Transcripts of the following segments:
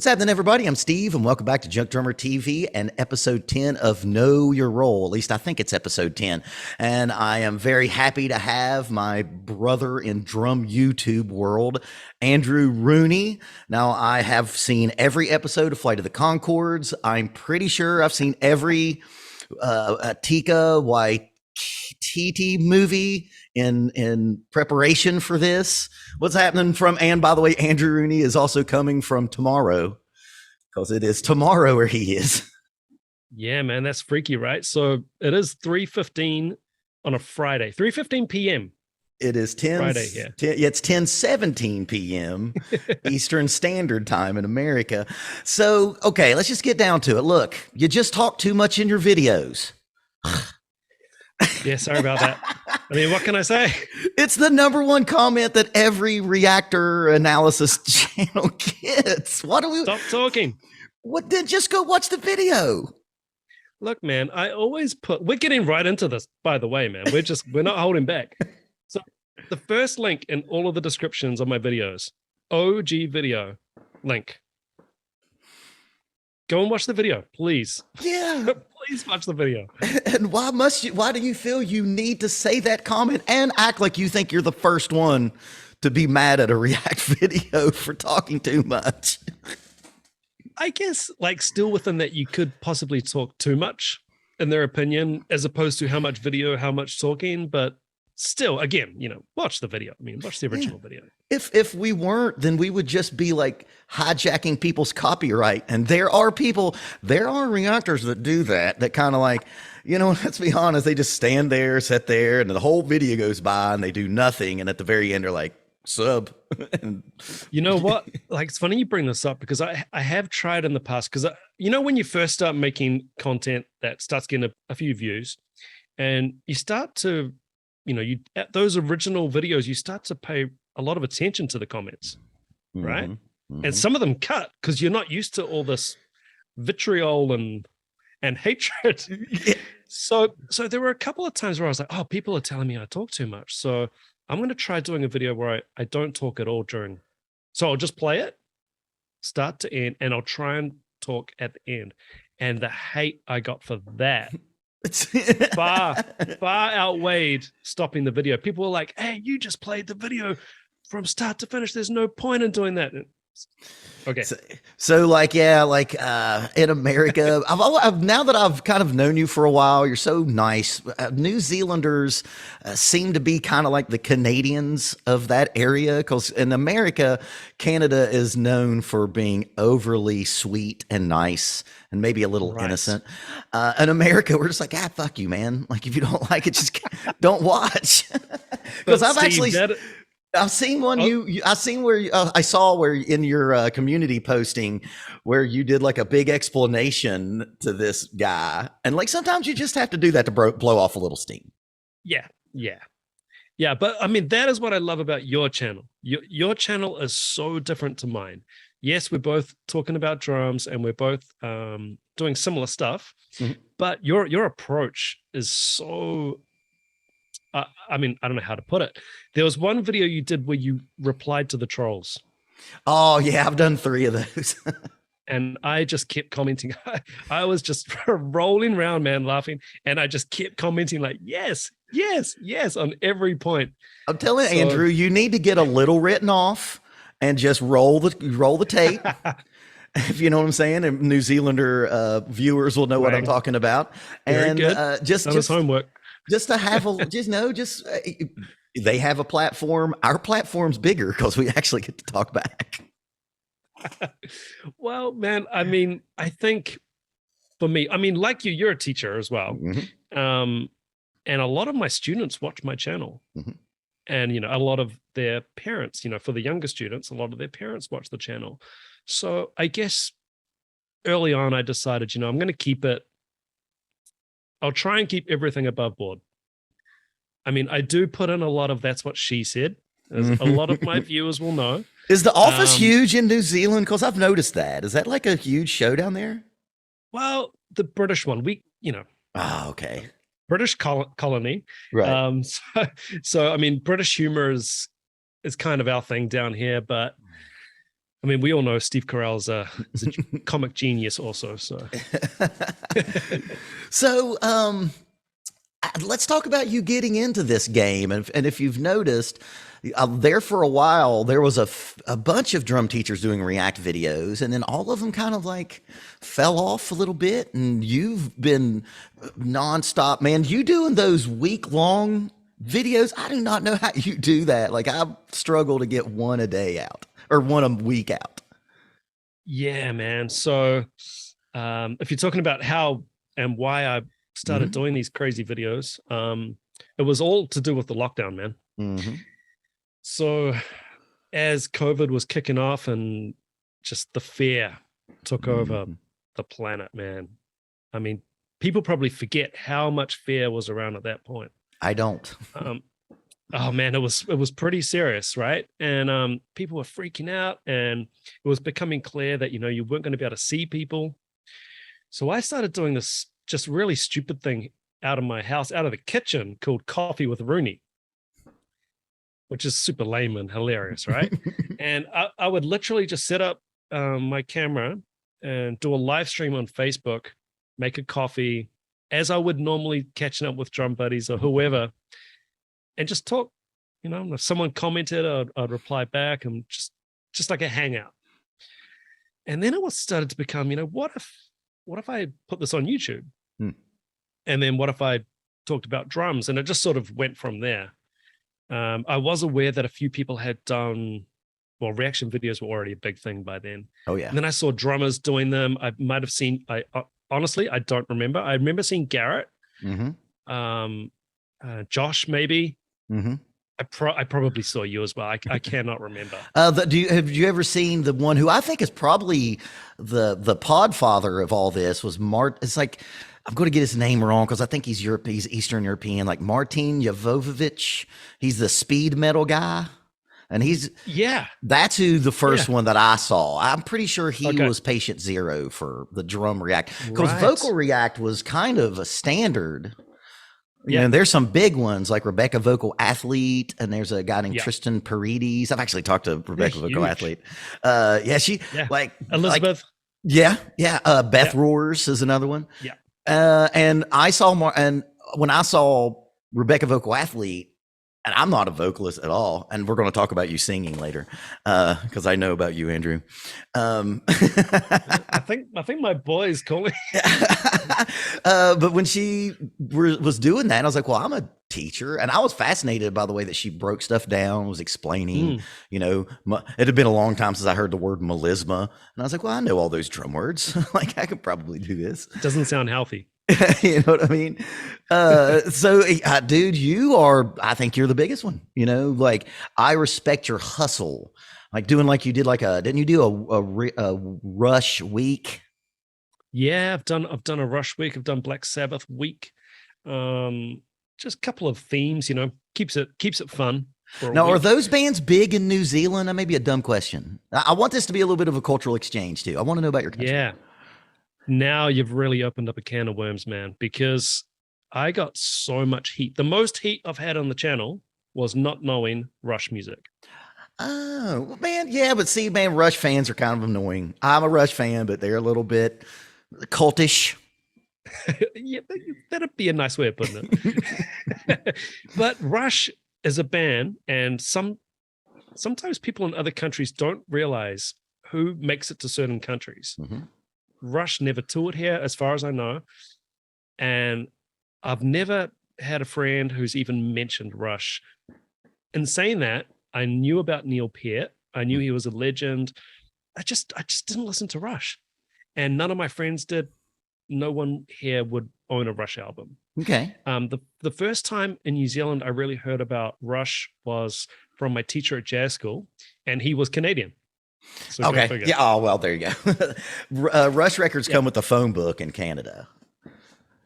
What's happening, everybody? I'm Steve, and welcome back to Junkdrummer TV and episode 10 of Know Your Role. At least I think it's episode 10. And I am very happy to have my brother in drum YouTube world, Andrew Rooney. Now, I have seen every episode of Flight of the Conchords. I'm pretty sure I've seen every Tika Waititi movie in preparation for this. What's happening from, and by the way, Andrew Rooney is also coming from tomorrow because it is tomorrow where he is. Yeah, man, that's freaky, right? So it is 3:15 on a Friday, 3:15 p.m. It is 10 Friday, yeah. It's 10:17 p.m. Eastern Standard Time in America. So, okay, let's just get down to it. Look, you just talk too much in your videos. Yeah, sorry about that. I mean, what can I say? It's the number one comment that every reactor analysis channel gets. What do we Stop talking? What did just go watch the video? Look, man, I always we're getting right into this, by the way, man. We're not holding back. So the first link in all of the descriptions of my videos, OG video link. Go and watch the video, please. Yeah. Please watch the video. And why do you feel you need to say that comment and act like you think you're the first one to be mad at a React video for talking too much? I guess, like, still within that, you could possibly talk too much in their opinion, as opposed to how much video, how much talking, but still, again, watch the video. I mean, watch the original video. If we weren't, then we would just be like hijacking people's copyright. And there are reactors that do that kind of like, let's be honest, they just stand there, sit there, and the whole video goes by and they do nothing. And at the very end, they're like, sub. And you know what? Like, it's funny you bring this up because I have tried in the past, because when you first start making content that starts getting a few views and you start to, at those original videos, you start to pay a lot of attention to the comments, right? Mm-hmm. And some of them cut because you're not used to all this vitriol and hatred. Yeah. So there were a couple of times where I was like, oh, people are telling me I talk too much. So I'm going to try doing a video where I don't talk at all during. So I'll just play it, start to end, and I'll try and talk at the end. And the hate I got for that far outweighed stopping the video. People were like, hey, you just played the video from start to finish. There's no point in doing that. Okay. So in America, I've now that I've kind of known you for a while, you're so nice. New Zealanders seem to be kind of like the Canadians of that area, because in America, Canada is known for being overly sweet and nice and maybe a little innocent. In America, we're just like, fuck you, man. Like, if you don't like it, just don't watch. Because I've seen one. I saw where in your community posting where you did like a big explanation to this guy, and like sometimes you just have to do that to blow off a little steam. Yeah. But I mean, that is what I love about your channel. Your channel is so different to mine. Yes, we're both talking about drums and we're both doing similar stuff, but your approach is so. I mean, I don't know how to put it. There was one video you did where you replied to the trolls. Oh, yeah, I've done 3 of those. And I just kept commenting. I was just rolling around, man, laughing. And I just kept commenting like, yes, on every point. I'm telling you, Andrew, you need to get a little written off and just roll the tape. If you know what I'm saying, and New Zealander viewers will know what I'm talking about. Very and good. Just homework. Just to have they have a platform. Our platform's bigger because we actually get to talk back. Well, man, I mean, I think for me, I mean, like you're a teacher as well. Mm-hmm. And a lot of my students watch my channel. Mm-hmm. And, a lot of their parents, for the younger students, a lot of their parents watch the channel. So I guess early on, I decided, I'm going to keep it. I'll try and keep everything above board. I mean, I do put in a lot of that's what she said, as a lot of my viewers will know. Is The Office huge in New Zealand? Because I've noticed that. Is that like a huge show down there? Well, the British one, okay. British colony. Right. So I mean, British humor is kind of our thing down here, but I mean, we all know Steve Carell is a comic genius also. So, So, let's talk about you getting into this game. And if you've noticed, there for a while, there was a bunch of drum teachers doing React videos, and then all of them kind of like fell off a little bit. And you've been nonstop, man. You doing those week-long videos? I do not know how you do that. Like, I struggle to get one a day out or one a week out. yeah, man. So, if you're talking about how and why I started doing these crazy videos, it was all to do with the lockdown, man. Mm-hmm. So, as COVID was kicking off and just the fear took over the planet, man. I mean, people probably forget how much fear was around at that point. I don't. Oh man, it was pretty serious, right? And people were freaking out, and it was becoming clear that you weren't going to be able to see people. So I started doing this just really stupid thing out of my house, out of the kitchen, called Coffee with Rooney, which is super lame and hilarious, right? And I would literally just set up my camera and do a live stream on Facebook, make a coffee, as I would normally catching up with drum buddies or whoever, and just talk. If someone commented, I'd reply back, and just like a hangout. And then it started to become, what if I put this on YouTube? And then what if I talked about drums? And it just sort of went from there. I was aware that a few people had done, well, reaction videos were already a big thing by then. Oh yeah. And then I saw drummers doing them. I might have seen, honestly, I don't remember. I remember seeing Garrett, Josh, maybe. I probably saw you as well. I cannot remember. Have you ever seen the one who I think is probably the podfather of all this was It's like, I'm going to get his name wrong because I think he's Eastern European, like Martin Jovovich. He's the speed metal guy. And that's who the first one that I saw. I'm pretty sure he was patient zero for the drum React, because vocal React was kind of a standard. And there's some big ones like Rebecca Vocal Athlete, and there's a guy named Tristan Paredes. I've actually talked to Rebecca Vocal Athlete. Like Elizabeth. Beth Roars is another one. And I saw more, and when I saw Rebecca Vocal Athlete, and I'm not a vocalist at all, and we're going to talk about you singing later, because I know about you, Andrew. I think my boy's calling. But when she was doing that, I was like, well, I'm a teacher, and I was fascinated by the way that she broke stuff down, was explaining. It had been a long time since I heard the word melisma, and I was like, well, I know all those drum words. Like, I could probably do this. Doesn't sound healthy. You know what I mean? Dude, I think you're the biggest one. Like, I respect your hustle. Like doing like you did, didn't you do a Rush week? Yeah, I've done a Rush week. I've done Black Sabbath week. Just a couple of themes, keeps it fun. Now, are those bands big in New Zealand? That may be a dumb question. I want this to be a little bit of a cultural exchange too. I want to know about your country. Yeah. Now you've really opened up a can of worms, man, because I got so much heat. The most heat I've had on the channel was not knowing Rush music. Oh, man. Yeah, but see, man, Rush fans are kind of annoying. I'm a Rush fan, but they're a little bit cultish. Yeah, that'd be a nice way of putting it. But Rush is a band, and sometimes people in other countries don't realize who makes it to certain countries. Rush never toured here, as far as I know. And I've never had a friend who's even mentioned Rush. In saying that, I knew about Neil Peart. I knew he was a legend. I just didn't listen to Rush. And none of my friends did. No one here would own a Rush album. Okay. The first time in New Zealand I really heard about Rush was from my teacher at jazz school, and he was Canadian. So okay. Yeah. Oh, well, there you go. Rush records come with the phone book in Canada.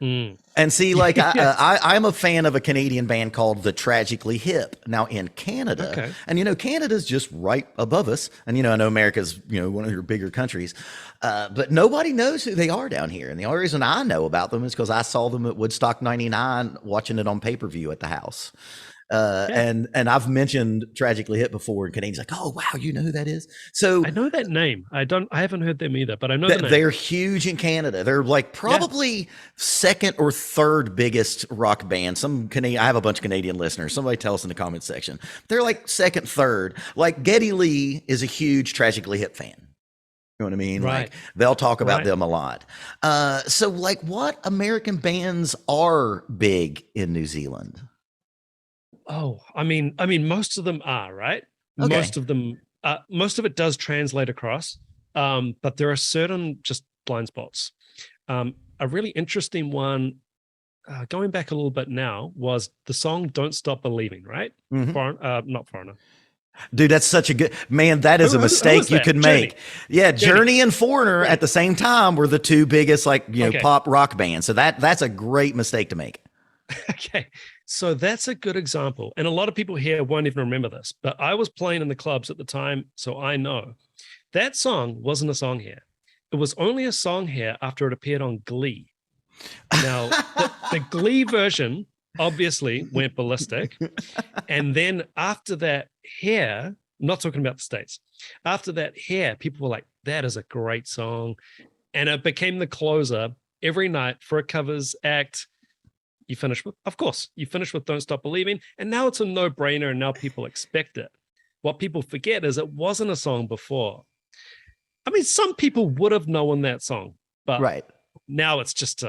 And see, like, I'm a fan of a Canadian band called The Tragically Hip. Now in Canada, and Canada's just right above us, and I know America's one of your bigger countries, but nobody knows who they are down here. And the only reason I know about them is because I saw them at Woodstock '99, watching it on pay-per-view at the house. Yeah. And I've mentioned Tragically Hip before, and Canadians like, oh wow, you know who that is? So I know that name. I haven't heard them either, but I know the name. they're huge in Canada. They're like Yeah. probably second or third biggest rock band. Some Canadian, I have a bunch of Canadian listeners. Somebody tell us in the comments section. They're like second, third. Like Geddy Lee is a huge Tragically Hip fan. You know what I mean? Right. Like they'll talk about Right. them a lot. So like what American bands are big in New Zealand? Oh, most of them are, right? Okay. Most of it does translate across. But there are certain just blind spots. A really interesting one, going back a little bit now, was the song "Don't Stop Believing," right? Mhm. Not Foreigner. Dude, that's such a good man. That is a Who mistake was you that? could Journey. make. Yeah, Journey and Foreigner Right. at the same time were the two biggest, like, Okay. pop rock bands. So that's a great mistake to make. Okay. So that's a good example. And a lot of people here won't even remember this, but I was playing in the clubs at the time, so I know. That song wasn't a song here. It was only a song here after it appeared on Glee. Now, the Glee version obviously went ballistic. And then after that, here, I'm not talking about the States, after that, here, people were like, that is a great song. And it became the closer every night for a covers act. You finish with, of course, you finish with Don't Stop Believing. And now it's a no brainer. And now people expect it. What people forget is it wasn't a song before. I mean, some people would have known that song, but Right. now it's just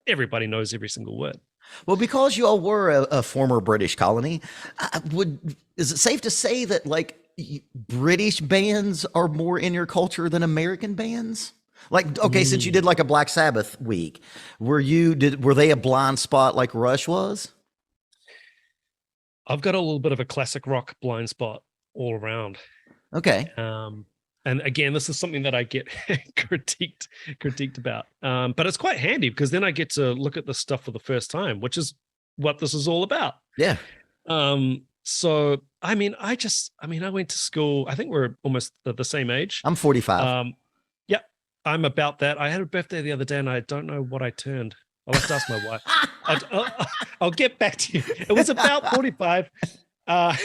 everybody knows every single word. Well, because you all were a former British colony, is it safe to say that like British bands are more in your culture than American bands? Like, okay, since you did like a Black Sabbath week, were they a blind spot like Rush was? I've got a little bit of a classic rock blind spot all around. Okay. And again, this is something that I get critiqued about. But it's quite handy because then I get to look at the stuff for the first time, which is what this is all about. Yeah. So I went to school. I think we're almost the same age. I'm 45. Yeah, I'm about that. I had a birthday the other day, and I don't know what I turned. I'll have to ask my wife. I'll get back to you. It was about 45. I'm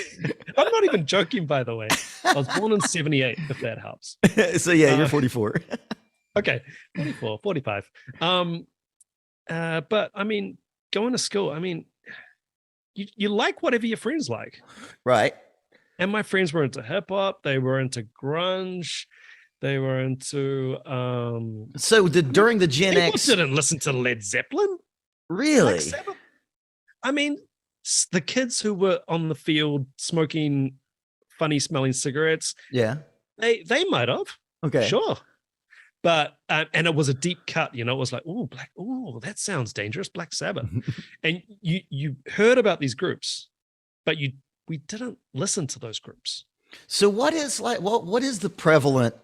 not even joking, by the way. I was born in 78, if that helps. So yeah, you're 44. Okay, 44, 45. But I mean, going to school, I mean, you like whatever your friends like. Right. And my friends were into hip hop, they were into grunge, they were into So during the Gen people X, didn't listen to Led Zeppelin. really? Black Sabbath. I mean, the kids who were on the field smoking funny smelling cigarettes, Yeah. they might have. Okay. Sure. But and it was a deep cut, it was like, that sounds dangerous, Black Sabbath. And you heard about these groups, but we didn't listen to those groups. So what is the prevalent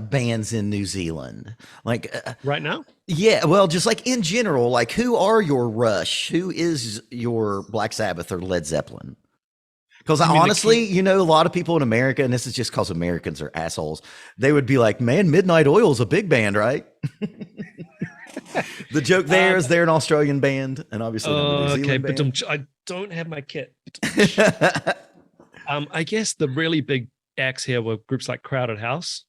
bands in New Zealand? Like Right now? yeah, well, just like in general, like who are your Rush? Who is your Black Sabbath or Led Zeppelin? Because honestly, a lot of people in America, and this is just because Americans are assholes, they would be like, man, Midnight Oil is a big band, right? The joke there is they're an Australian band, and obviously not a New Zealand band. But I don't have my kit. I guess the really big acts here were groups like Crowded House,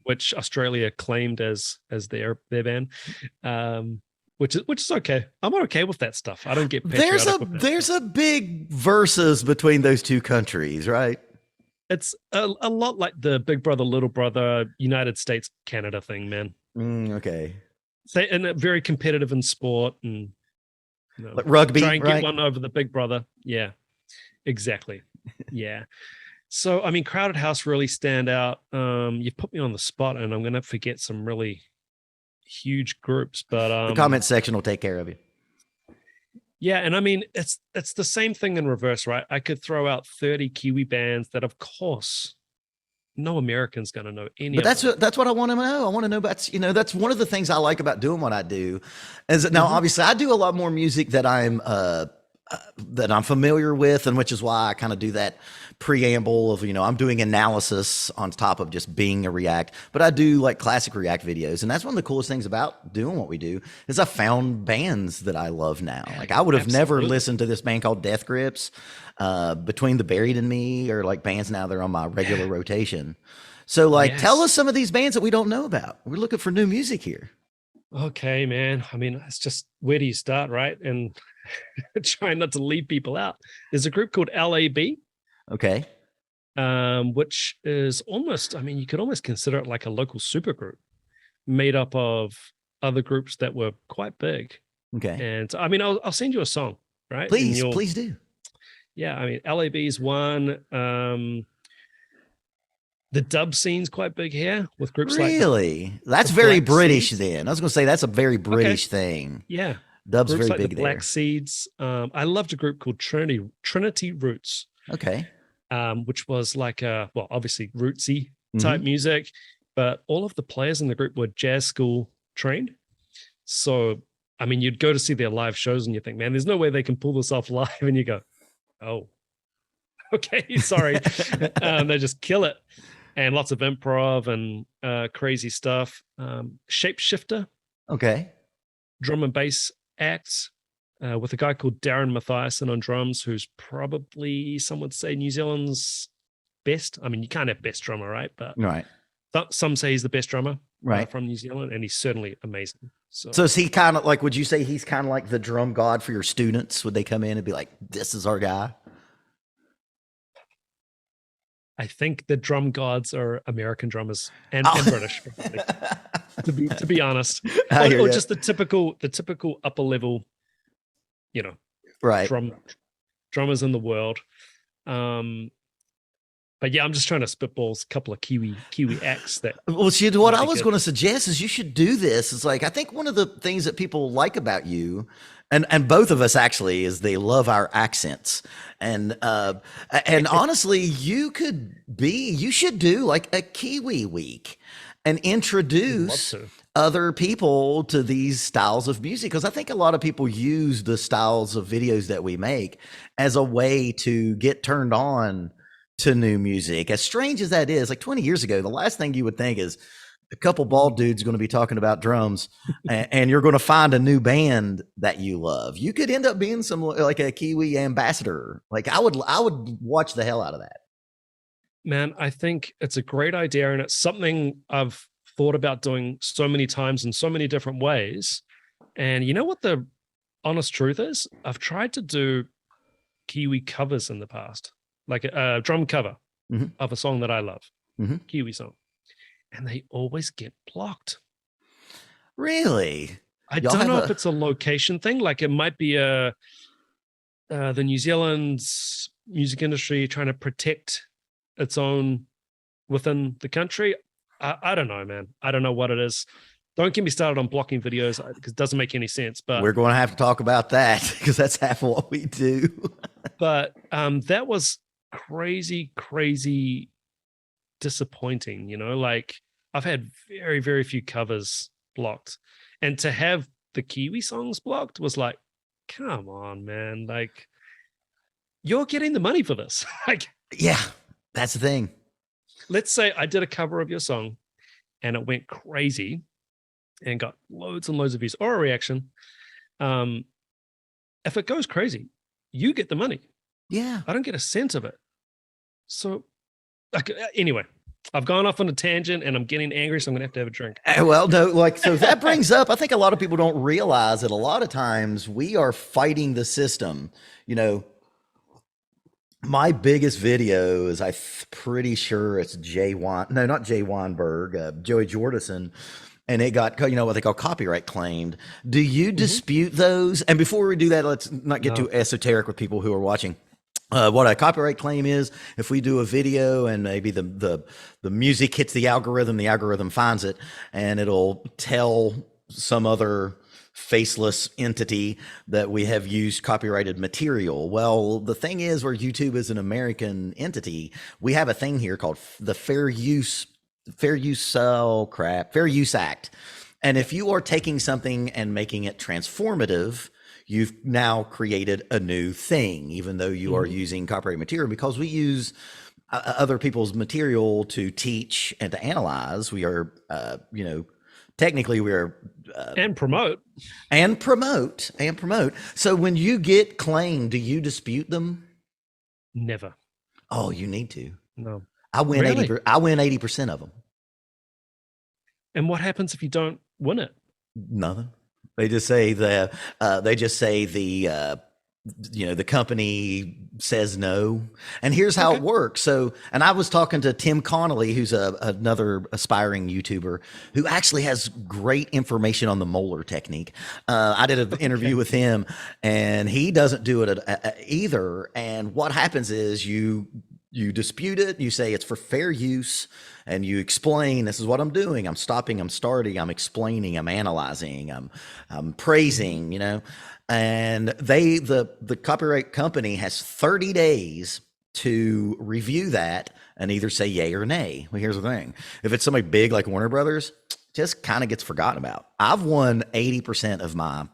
which Australia claimed as their band. Which is okay. I'm okay with that stuff. I don't get patriotic. There's a big versus between those two countries, right? It's a lot like the Big Brother, Little Brother, United States, Canada thing, man. Okay. And very competitive in sport and like rugby, try and right? get one over the big brother. Yeah, exactly. Yeah. So I mean, Crowded House really stand out. You've put me on the spot, and I'm gonna forget some really huge groups, but the comment section will take care of you. Yeah, and I mean it's the same thing in reverse, right? I could throw out 30 Kiwi bands that, of course, no American's going to know any. But that's what I want to know. I want to know about that's one of the things I like about doing what I do. Is that now obviously I do a lot more music that I'm that I'm familiar with, and which is why I kind of do that preamble of, I'm doing analysis on top of just being a React, but I do like classic React videos. And that's one of the coolest things about doing what we do is I found bands that I love now. Like I would have never listened to this band called Death Grips, Between the Buried and Me, or like bands now they're on my regular rotation. So like, tell us some of these bands that we don't know about. We're looking for new music here. Okay, man. I mean, it's just, where do you start, right? And trying not to leave people out. There's a group called LAB. Okay. Which is almost, I mean, you could almost consider it like a local supergroup made up of other groups that were quite big. Okay. And I mean, I'll send you a song, right? Please do. Yeah. I mean, LAB is one. The dub scene's quite big here with groups like that's very British then. I was going to say that's a very British thing. Yeah. Dub's groups very like big the Black Seeds. I loved a group called Trinity Roots. Okay. Which was like obviously rootsy type music, but all of the players in the group were jazz school trained. So, I mean, you'd go to see their live shows and you think, man, there's no way they can pull this off live. And you go, oh, okay, sorry. They just kill it. And lots of improv and crazy stuff. Shapeshifter. Okay. Drum and bass acts. With a guy called Darren Mathiasen on drums, who's probably, some would say, New Zealand's best. I mean, you can't have best drummer, right? But right. Some say he's the best drummer right. From New Zealand, and he's certainly amazing. So is he kind of like, would you say he's kind of like the drum god for your students? Would they come in and be like, this is our guy? I think the drum gods are American drummers and British, probably, to be honest. Or just the typical upper level, right, drummers in the world. But yeah, I'm just trying to spitball a couple of Kiwi acts that. Well, see, what I was going to suggest is you should do this. It's like, I think one of the things that people like about you, and both of us actually, is they love our accents. And honestly, you should do like a Kiwi week and introduce other people to these styles of music, because I think a lot of people use the styles of videos that we make as a way to get turned on to new music. As strange as that is, like 20 years ago, the last thing you would think is a couple bald dudes going to be talking about drums and you're going to find a new band that you love. You could end up being some like a Kiwi ambassador. Like I would watch the hell out of that. Man, I think it's a great idea, and it's something I've thought about doing so many times in so many different ways. And you know what the honest truth is? I've tried to do Kiwi covers in the past, like a drum cover of a song that I love, Kiwi song, and they always get blocked. Really? I don't know if it's a location thing. Like it might be the New Zealand's music industry trying to protect its own within the country. I don't know, man. I don't know what it is. Don't get me started on blocking videos because it doesn't make any sense. But we're going to have to talk about that because that's half of what we do. But that was crazy disappointing. Like I've had very, very few covers blocked. And to have the Kiwi songs blocked was like, come on, man. Like, you're getting the money for this. Like, yeah, that's the thing. Let's say I did a cover of your song and it went crazy and got loads and loads of views or a reaction. If it goes crazy, you get the money. Yeah. I don't get a cent of it. So, anyway, I've gone off on a tangent and I'm getting angry, so I'm going to have a drink. Well, no, so that brings up, I think a lot of people don't realize that a lot of times we are fighting the system. My biggest video is, I'm pretty sure it's not Jay Weinberg, Joey Jordison, and it got, what they call copyright claimed. Do you dispute those? And before we do that, let's not get too esoteric with people who are watching. What a copyright claim is, if we do a video and maybe the music hits the algorithm finds it, and it'll tell some other faceless entity that we have used copyrighted material. Well, the thing is, where YouTube is an American entity, we have a thing here called the Fair Use Act. And if you are taking something and making it transformative, you've now created a new thing, even though you are Mhm. using copyright material, because we use other people's material to teach and to analyze. We are, technically we are, And promote. and promote. So when you get claimed, do you dispute them? Never. Oh, you need to. No. I win Really? 80. I win 80% of them. And what happens if you don't win it? Nothing. They just say the. They just say the company says no. And here's how it works. So, and I was talking to Tim Connolly, who's another aspiring YouTuber who actually has great information on the molar technique. I did an interview with him, and he doesn't do it either. And what happens is you dispute it, you say it's for fair use, and you explain, this is what I'm doing. I'm stopping, I'm starting, I'm explaining, I'm analyzing, I'm praising, and the copyright company has 30 days to review that and either say yay or nay. Well, here's the thing. If it's somebody big like Warner Brothers, just kind of gets forgotten about. I've won 80% of my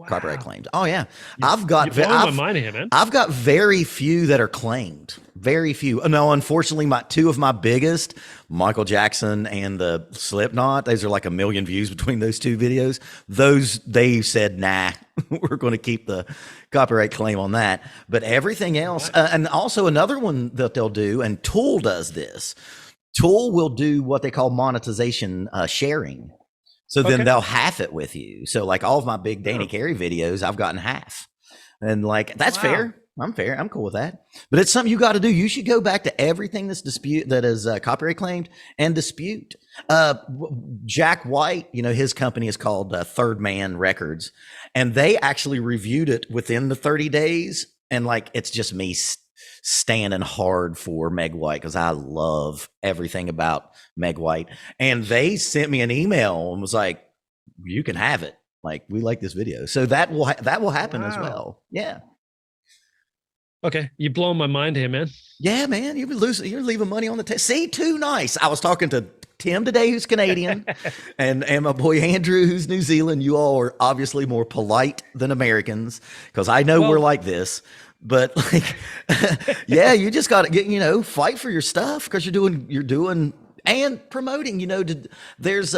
copyright claims. Oh yeah. You're blowing my mind here, man. I've got very few that are claimed. Very few. No, unfortunately, two of my biggest, Michael Jackson and the Slipknot, those are like 1 million views between those two videos. Those, they said, nah, we're going to keep the copyright claim on that. But everything else, and also another one that they'll do, and Tool does this. Tool will do what they call monetization sharing. So then they'll half it with you. So like all of my big Danny Carey videos, I've gotten half. And like, that's fair. I'm fair. I'm cool with that. But it's something you got to do. You should go back to everything that is copyright claimed and dispute. Jack White, his company is called Third Man Records, and they actually reviewed it within the 30 days. And like, it's just me standing hard for Meg White because I love everything about Meg White. And they sent me an email and was like, you can have it. Like, we like this video. So that will happen as well. Yeah. Okay, you're blowing my mind here, man. Yeah, man, you're leaving money on the table. See, too nice. I was talking to Tim today, who's Canadian, and my boy Andrew, who's New Zealand. You all are obviously more polite than Americans because I know we're like this. But like, yeah, you just got to get, fight for your stuff because you're doing and promoting. There's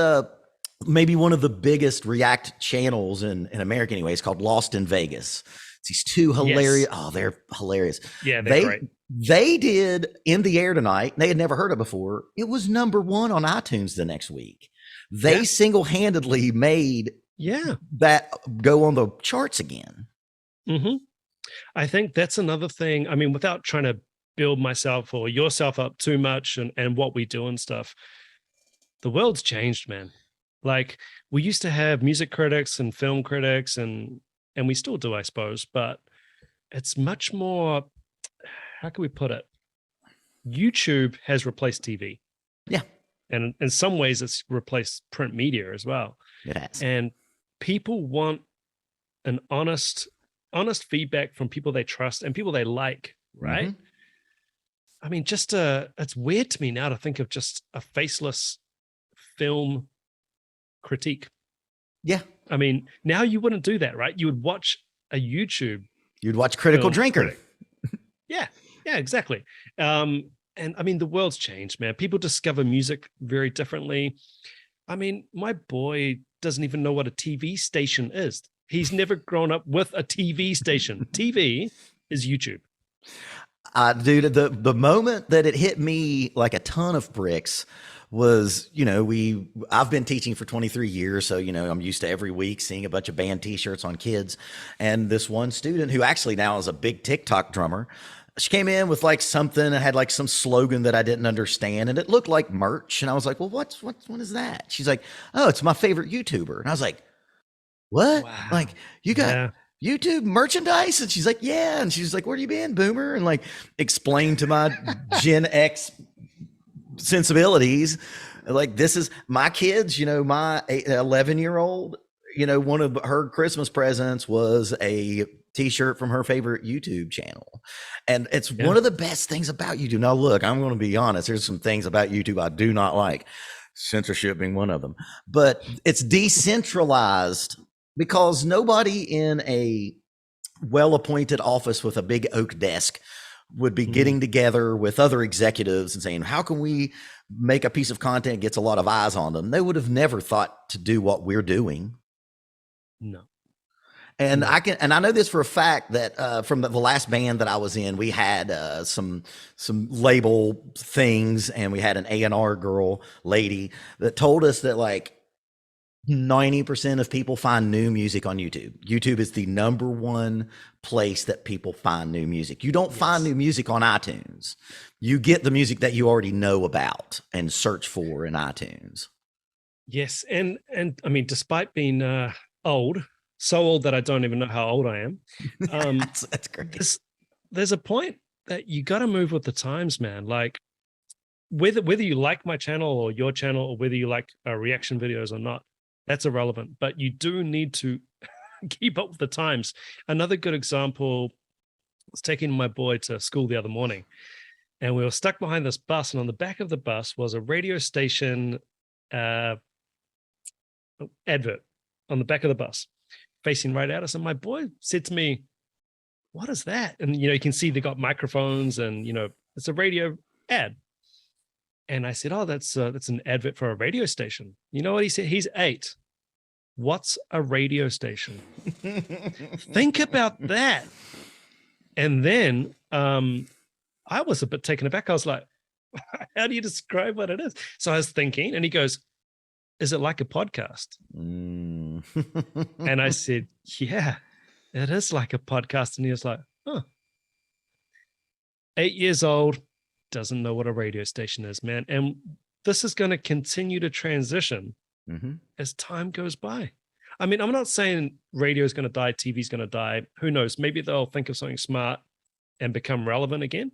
maybe one of the biggest React channels in America anyway. It's called Lost in Vegas. These two hilarious. Yes. Oh, they're hilarious. Yeah, they're great. They did In the Air Tonight. They had never heard it before. It was #1 on iTunes the next week. They single-handedly made that go on the charts again. Mm-hmm. I think that's another thing. I mean, without trying to build myself or yourself up too much and what we do and stuff, the world's changed, man. Like, we used to have music critics and film critics and we still do, I suppose, but it's much more, how can we put it? YouTube has replaced TV. Yeah. And in some ways it's replaced print media as well. It has. And people want an honest feedback from people they trust and people they like, right? Mm-hmm. I mean, it's weird to me now to think of just a faceless film critique. Yeah. I mean, now you wouldn't do that, right? You would watch a YouTube. You'd watch Critical Drinker. Yeah, exactly. And I mean, the world's changed, man. People discover music very differently. I mean, my boy doesn't even know what a TV station is. He's never grown up with a TV station. TV is YouTube. Dude, the moment that it hit me like a ton of bricks was, I've been teaching for 23 years. So, I'm used to every week seeing a bunch of band t-shirts on kids. And this one student who actually now is a big TikTok drummer, she came in with like something and had like some slogan that I didn't understand. And it looked like merch. And I was like, well, what is that? She's like, oh, it's my favorite YouTuber. And I was like, what? Wow. Like, you got YouTube merchandise? And she's like, yeah. And she's like, where you been, boomer? And like explained to my Gen X sensibilities, like, this is my kids, my 11-year-old, one of her Christmas presents was a t-shirt from her favorite YouTube channel. And it's one of the best things about YouTube. Now, look, I'm going to be honest. There's some things about YouTube I do not like, censorship being one of them, but it's decentralized because nobody in a well-appointed office with a big oak desk would be getting together with other executives and saying, how can we make a piece of content that gets a lot of eyes on them? They would have never thought to do what we're doing. No. And I know this for a fact that from the last band that I was in, we had some label things, and we had an A&R girl lady that told us that like 90% of people find new music on YouTube. YouTube is the number one place that people find new music. You don't find new music on iTunes. You get the music that you already know about and search for in iTunes. Yes, and I mean, despite being old, so old that I don't even know how old I am, that's great. There's a point that you got to move with the times, man. Like whether you like my channel or your channel, or whether you like reaction videos or not, that's irrelevant. But you do need to keep up with the times. Another good example was taking my boy to school the other morning, and we were stuck behind this bus, and on the back of the bus was a radio station advert on the back of the bus facing right at us. And my boy said to me, what is that? And, you know, you can see they got microphones and, you know, it's a radio ad. And I said, oh, that's an advert for a radio station. You know what he said? He's 8. What's a radio station? Think about that. And then I was a bit taken aback. I was like, how do you describe what it is? So I was thinking, and he goes, is it like a podcast? And I said, yeah, it is like a podcast. And he was like, huh. 8 years old, doesn't know what a radio station is, man. And this is going to continue to transition as time goes by. I mean, I'm not saying radio is going to die, TV is going to die. Who knows? Maybe they'll think of something smart and become relevant again.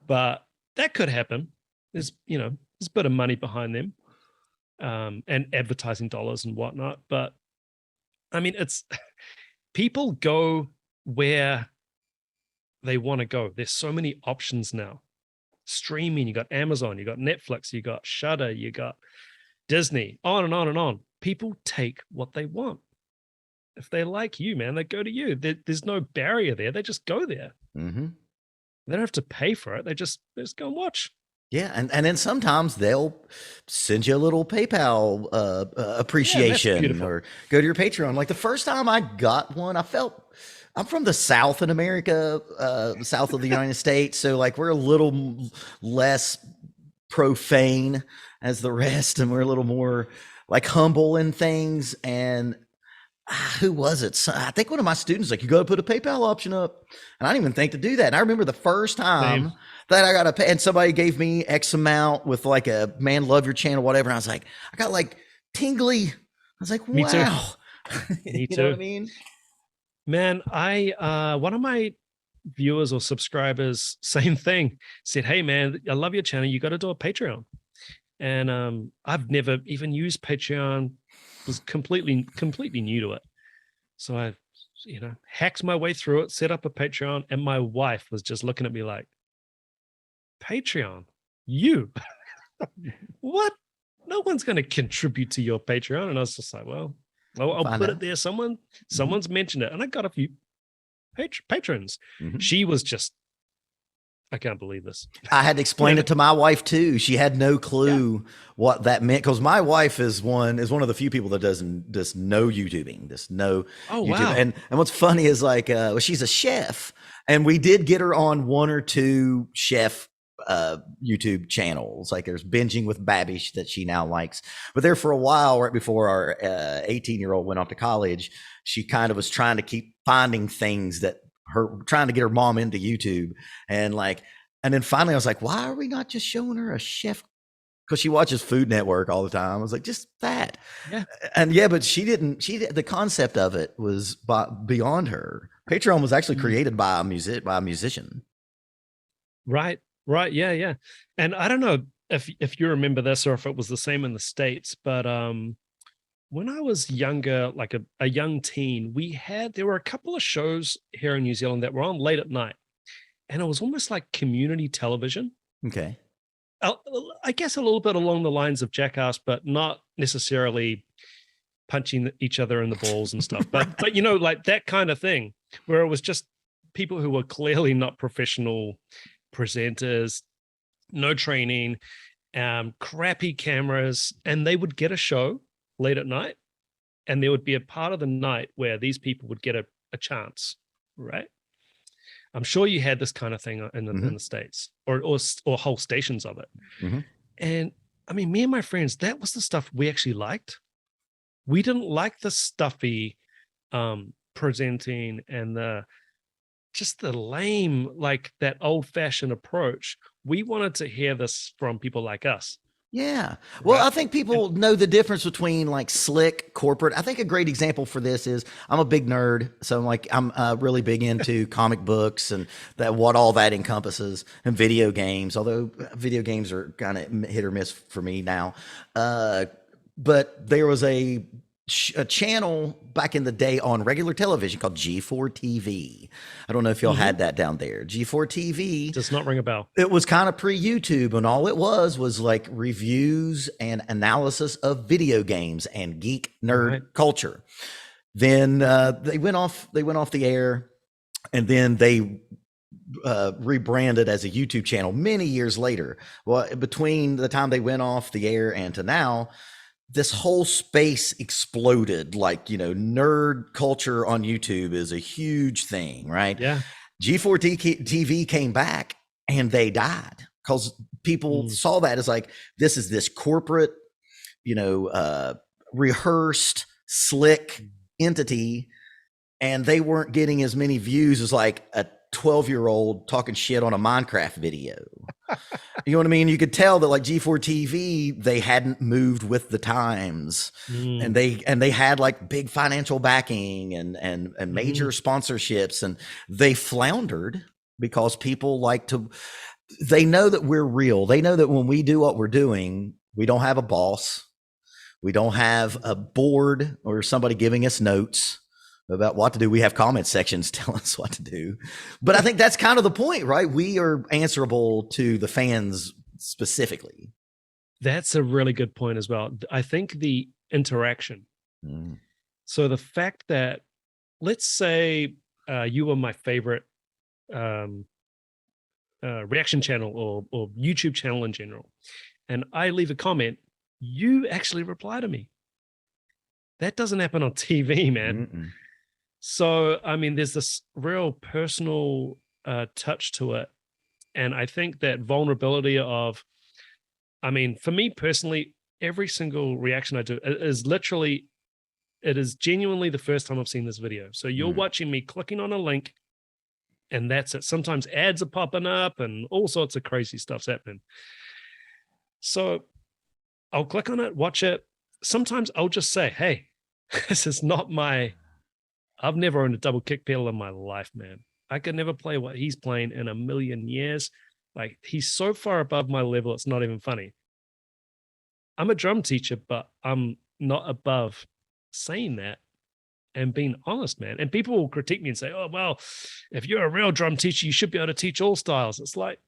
But that could happen. There's a bit of money behind them, and advertising dollars and whatnot. But I mean, it's people go where they want to go. There's so many options now. Streaming, you got Amazon, you got Netflix, you got Shudder, you got Disney, on and on and on. People take what they want. If they like you, man, they go to you. There's no barrier there. They just go there. They don't have to pay for it. They just go and watch. Yeah, and then sometimes they'll send you a little PayPal appreciation or go to your Patreon. Like the first time I got one, I'm from the South in America, south of the United States. So like we're a little less profane as the rest, and we're a little more like humble in things. And who was it? So I think one of my students like, you got to put a PayPal option up, and I didn't even think to do that. And I remember the first time that I got to pay, and somebody gave me X amount with like a man, love your channel, whatever. And I was like, I got like tingly. I was like, wow. Me too. You know what I mean? Man, one of my viewers or subscribers, same thing, said, hey man, I love your channel. You got to do a Patreon. And I've never even used Patreon, was completely new to it. So I, hacked my way through it, set up a Patreon, and my wife was just looking at me like, Patreon? You? What? No one's going to contribute to your Patreon. And I was just like, well, I'll put it there. Someone's mentioned it. And I got a few patrons. She was just, I can't believe this. I had to explain it to my wife too. She had no clue what that meant, because my wife is one of the few people that doesn't just know YouTubing, YouTube. Wow. And what's funny is like, she's a chef, and we did get her on 1 or 2 chef YouTube channels. Like there's Binging with Babish that she now likes. But there for a while, right before our 18-year-old went off to college, she kind of was trying to keep finding things that trying to get her mom into YouTube. And then finally I was like, why are we not just showing her a chef? Because she watches Food Network all the time. I was like, just that. Yeah. And but the concept of it was beyond her. Patreon was actually created by a musician. Right. Yeah. And I don't know if you remember this or if it was the same in the States, but when I was younger, like a young teen, there were a couple of shows here in New Zealand that were on late at night, and it was almost like community television. Okay. I guess a little bit along the lines of Jackass, but not necessarily punching each other in the balls and stuff. Right. But you know, like that kind of thing, where it was just people who were clearly not professional presenters, no training, crappy cameras, and they would get a show late at night, and there would be a part of the night where these people would get a chance, right? I'm sure you had this kind of thing in the States, or whole stations of it. Mm-hmm. And I mean, me and my friends, that was the stuff we actually liked. We didn't like the stuffy presenting and just the lame, like that old-fashioned approach. We wanted to hear this from people like us. Yeah. Well, Right. I think people know the difference between like slick corporate. I think a great example for this is I'm a big nerd. So I'm really big into comic books and what all that encompasses, and video games, although video games are kind of hit or miss for me now. But there was a channel back in the day on regular television called G4 TV. I don't know if y'all had that down there. G4 TV Does not ring a bell. it was kind of pre-YouTube, and all it was like reviews and analysis of video games and geek nerd culture. Then they went off the air, and then they rebranded as a YouTube channel many years later. Well, between the time they went off the air and to now, this whole space exploded. Like, nerd culture on YouTube is a huge thing, right? Yeah. G4 TV came back and they died because people saw that as like, this is this corporate, rehearsed, slick entity. And they weren't getting as many views as like a 12-year-old talking shit on a Minecraft video. You know what I mean? You could tell that like G4 TV, they hadn't moved with the times, and they had like big financial backing and major sponsorships, and they floundered because people they know that we're real. They know that when we do what we're doing, we don't have a boss. We don't have a board or somebody giving us notes about what to do. We have comment sections telling us what to do. But I think that's kind of the point, right? We are answerable to the fans specifically. That's a really good point as well. I think the interaction. So the fact that, let's say you were my favorite reaction channel or YouTube channel in general, and I leave a comment, you actually reply to me. That doesn't happen on TV, man. So, I mean, there's this real personal touch to it. And I think that vulnerability of, I mean, for me personally, every single reaction I do is literally, it is genuinely the first time I've seen this video. So you're watching me clicking on a link, and that's it. Sometimes ads are popping up and all sorts of crazy stuff's happening. So I'll click on it, watch it. Sometimes I'll just say, hey, this is not I've never owned a double kick pedal in my life, man. I could never play what he's playing in a million years. Like, he's so far above my level, it's not even funny. I'm a drum teacher, but I'm not above saying that and being honest, man. And people will critique me and say, oh, well, if you're a real drum teacher, you should be able to teach all styles. It's like,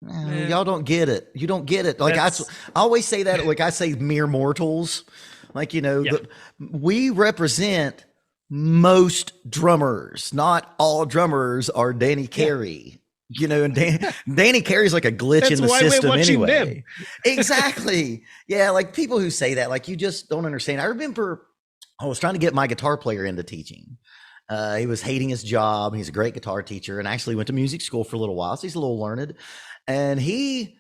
y'all don't get it. You don't get it. Like I always say that, like I say mere mortals, like, we represent most drummers. Not all drummers are Danny Carey. And Danny Carey's like a glitch in the system anyway. Exactly. Yeah, like people who say that, like, you just don't understand. I remember I was trying to get my guitar player into teaching. He was hating his job. He's a great guitar teacher and actually went to music school for a little while, so he's a little learned. And he's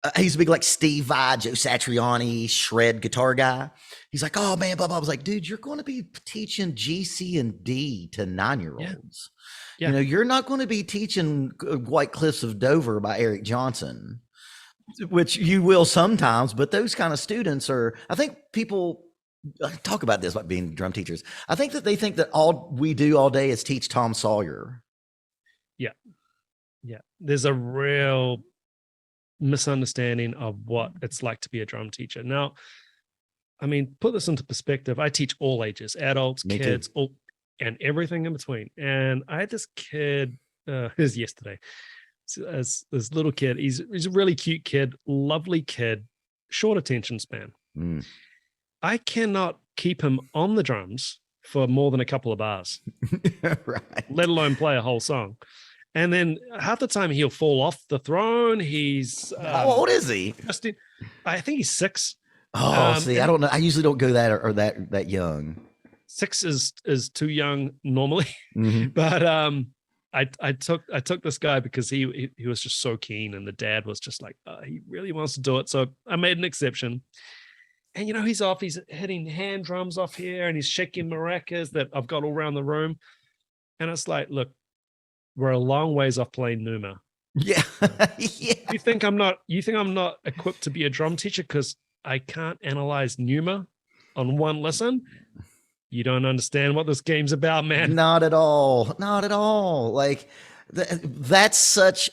a big like Steve Vai, Joe Satriani, shred guitar guy. He's like, oh man, blah, blah. I was like, dude, you're going to be teaching G, C, and D to 9-year-olds. Yeah. You're not going to be teaching White Cliffs of Dover by Eric Johnson, which you will sometimes, but those kind of students are, I think people talk about this, like being drum teachers. I think that they think that all we do all day is teach Tom Sawyer. Yeah. Yeah. There's a real misunderstanding of what it's like to be a drum teacher. Now, I mean, put this into perspective. I teach all ages, adults, kids, and everything in between. And I had this kid, it was yesterday, this little kid. He's a really cute kid, lovely kid, short attention span. I cannot keep him on the drums for more than a couple of bars, Right. let alone play a whole song. And then half the time he'll fall off the throne. He's How old is he? I think he's 6. Oh, see, I And don't know. I usually don't go that or that young. 6 is too young normally, Mhm. but I took this guy because he was just so keen, and the dad was just like, he really wants to do it. So I made an exception. And he's hitting hand drums off here, and he's shaking maracas that I've got all around the room. And it's like, look, we're a long ways off playing Numa. Yeah. Yeah. You think I'm not equipped to be a drum teacher because I can't analyze Numa on one listen? You don't understand what this game's about, man. Not at all. Not at all. Like that's such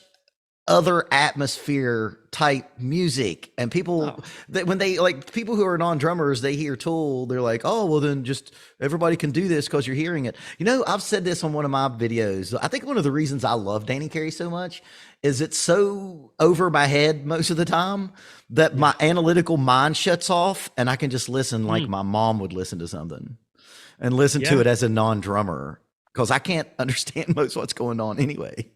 other atmosphere type music, and people that when they like people who are non-drummers, they hear Tool, they're like, oh well, then just everybody can do this because you're hearing it. I've said this on one of my videos. I think one of the reasons I love Danny Carey so much is it's so over my head most of the time that my analytical mind shuts off, and I can just listen like my mom would listen to something, and listen to it as a non-drummer, because I can't understand most what's going on anyway.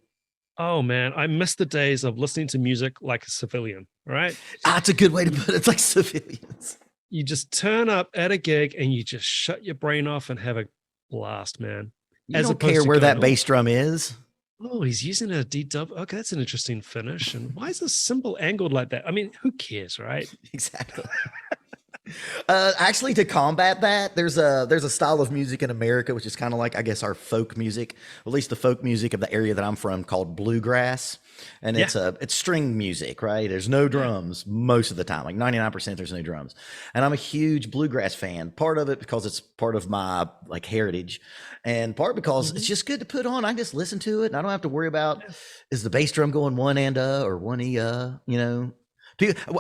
Oh man, I miss the days of listening to music like a civilian, right? That's a good way to put it. It's like civilians. You just turn up at a gig and you just shut your brain off and have a blast, man. You don't care where that bass drum is. Oh, he's using a D-dub. Okay, that's an interesting finish. And why is this cymbal angled like that? I mean, who cares, right? Exactly. Actually, to combat that, there's a style of music in America which is kind of like, I guess, our folk music, at least the folk music of the area that I'm from, called bluegrass, and it's string music, right? There's no drums most of the time, like 99% there's no drums, and I'm a huge bluegrass fan. Part of it because it's part of my like heritage, and part because it's just good to put on. I can just listen to it, and I don't have to worry about is the bass drum going one and or one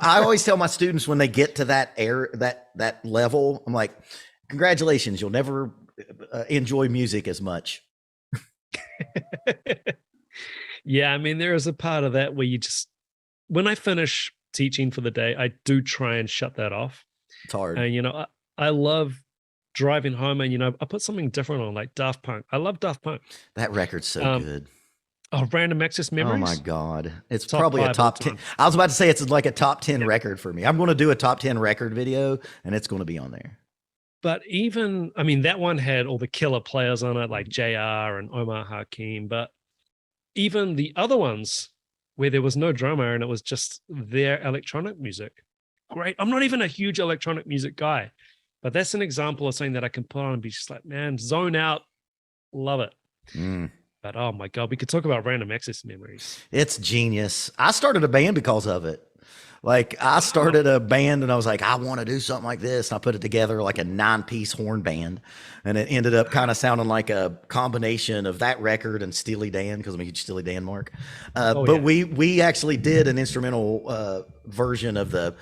I always tell my students when they get to that level, I'm like, congratulations, you'll never enjoy music as much. Yeah, I mean, there is a part of that where when I finish teaching for the day, I do try and shut that off. It's hard. And, I love driving home, and, I put something different on, like Daft Punk. I love Daft Punk. That record's so good. Oh, Random Access Memories. Oh my God. It's probably a top 10. I was about to say it's like a top 10 record for me. I'm going to do a top 10 record video, and it's going to be on there. But that one had all the killer players on it, like JR and Omar Hakim. But even the other ones where there was no drummer and it was just their electronic music, great. I'm not even a huge electronic music guy, but that's an example of something that I can put on and be just like, man, zone out, love it. But oh my God, we could talk about Random Access Memories. It's genius. I started a band because of it. Like I started a band and I was like, I want to do something like this. And I put it together like a 9-piece horn band. And it ended up kind of sounding like a combination of that record and Steely Dan, because I'm a huge Steely Dan mark. We actually did an instrumental version of the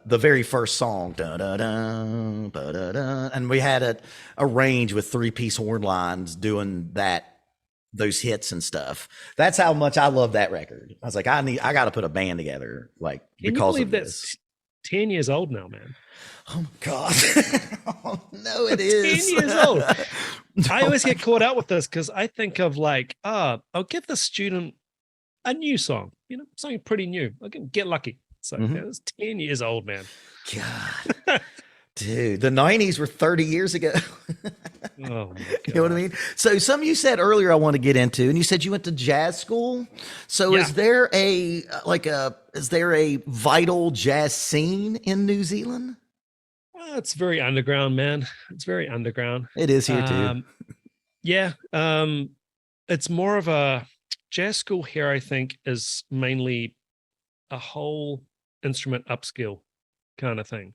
very first song. Da, da, da, ba, da, da, and we had it arranged with 3-piece horn lines doing those hits and stuff. That's how much I love that record. I was like, I got to put a band together, like, Can because you of believe this. That's 10 years old now, man. Oh my God. Oh, no, it is 10 years old. I always get caught out with this because I think of like, I'll give the student a new song, something pretty new. I can get lucky. So it's 10 years old, man. God. Dude, the 90s were 30 years ago. Oh my God. You know what I mean? So something you said earlier I want to get into, and you said you went to jazz school. So is there a vital jazz scene in New Zealand? Well, it's very underground, man. It's very underground. It is here too. Yeah. It's more of a jazz school here, I think, is mainly a whole instrument upskill kind of thing.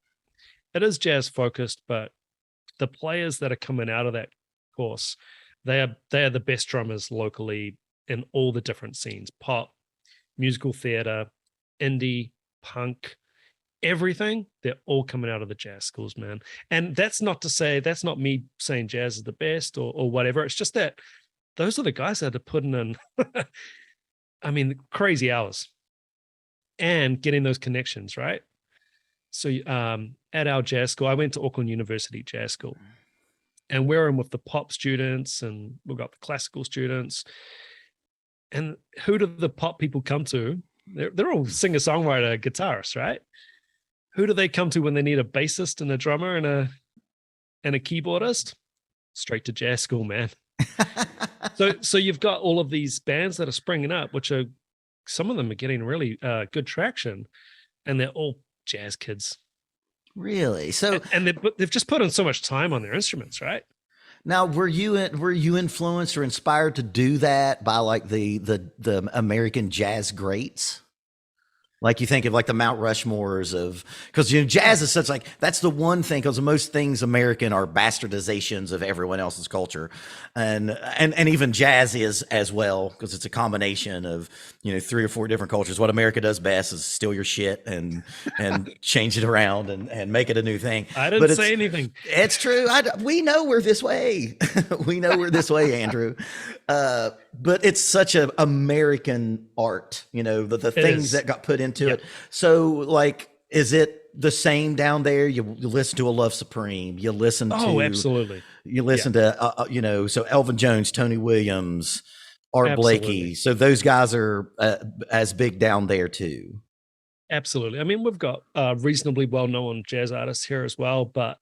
It is jazz focused, but the players that are coming out of that course, they are the best drummers locally in all the different scenes: pop, musical theater, indie, punk, everything. They're all coming out of the jazz schools, man. And that's not me saying jazz is the best or whatever. It's just that those are the guys that are putting in, crazy hours and getting those connections, right? So, at our jazz school, I went to Auckland University Jazz School, and we're in with the pop students, and we've got the classical students. And who do the pop people come to? They're all singer-songwriter guitarists, right? Who do they come to when they need a bassist and a drummer and a keyboardist? Straight to jazz school, man. So you've got all of these bands that are springing up, which are, some of them are getting really good traction, and they're all jazz kids. Really? So, and they've just put in so much time on their instruments, right? now, were you influenced or inspired to do that by like the American jazz greats? Like you think of like the Mount Rushmores of, because jazz is such like, that's the one thing, because most things American are bastardizations of everyone else's culture, and even jazz is as well, because it's a combination of 3 or 4 different cultures. What America does best is steal your shit and change it around and make it a new thing. I didn't say anything. It's true. We know we're this way. We know we're this way, Andrew. But it's such a American art, the things that got put into it. So, like, is it the same down there? You listen to a Love Supreme. You listen to absolutely. You listen to so Elvin Jones, Tony Williams, Art Blakey. So those guys are as big down there too. Absolutely. I mean, we've got reasonably well-known jazz artists here as well, but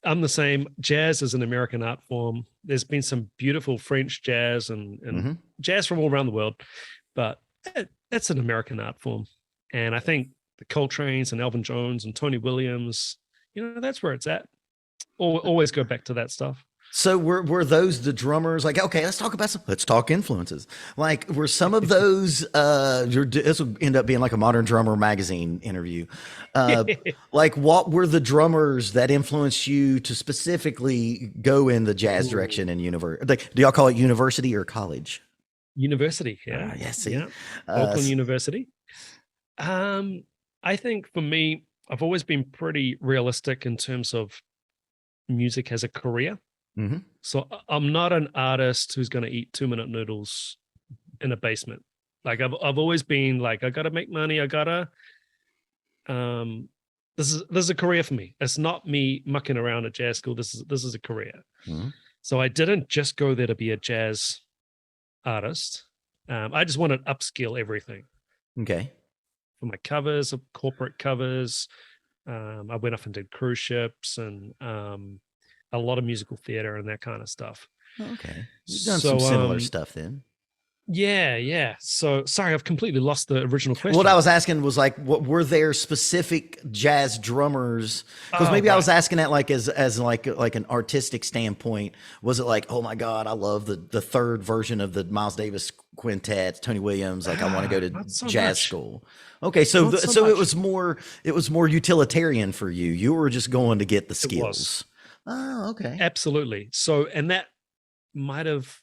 I'm the same. Jazz is an American art form. There's been some beautiful French jazz and jazz from all around the world, but that's an American art form. And I think the Coltrane's and Elvin Jones and Tony Williams, that's where it's at. Always go back to that stuff. So were those the drummers? Like, okay, let's talk influences. Like, were some of those? This will end up being like a Modern Drummer magazine interview. Like, what were the drummers that influenced you to specifically go in the jazz direction in university? Like, do y'all call it university or college? University, yeah. Yes, yeah. Auckland University. I think for me, I've always been pretty realistic in terms of music as a career. Mm-hmm. So I'm not an artist who's going to eat 2-minute noodles in a basement. Like I've always been like, I got to make money. I gotta, this is a career for me. It's not me mucking around at jazz school. This is a career. Mm-hmm. So I didn't just go there to be a jazz artist. I just wanted to upskill everything. Okay. For my covers, corporate covers. I went off and did cruise ships and a lot of musical theater and that kind of stuff. Okay. You've done some similar stuff then. Yeah. So sorry, I've completely lost the original question. What I was asking was like, what were there specific jazz drummers? Because maybe I was asking that like as like an artistic standpoint. Was it like, oh my God, I love the third version of the Miles Davis quintet, Tony Williams. Like I want to go to jazz school. Okay, so it was more utilitarian for you. You were just going to get the skills. Oh, okay. Absolutely. So, and that might have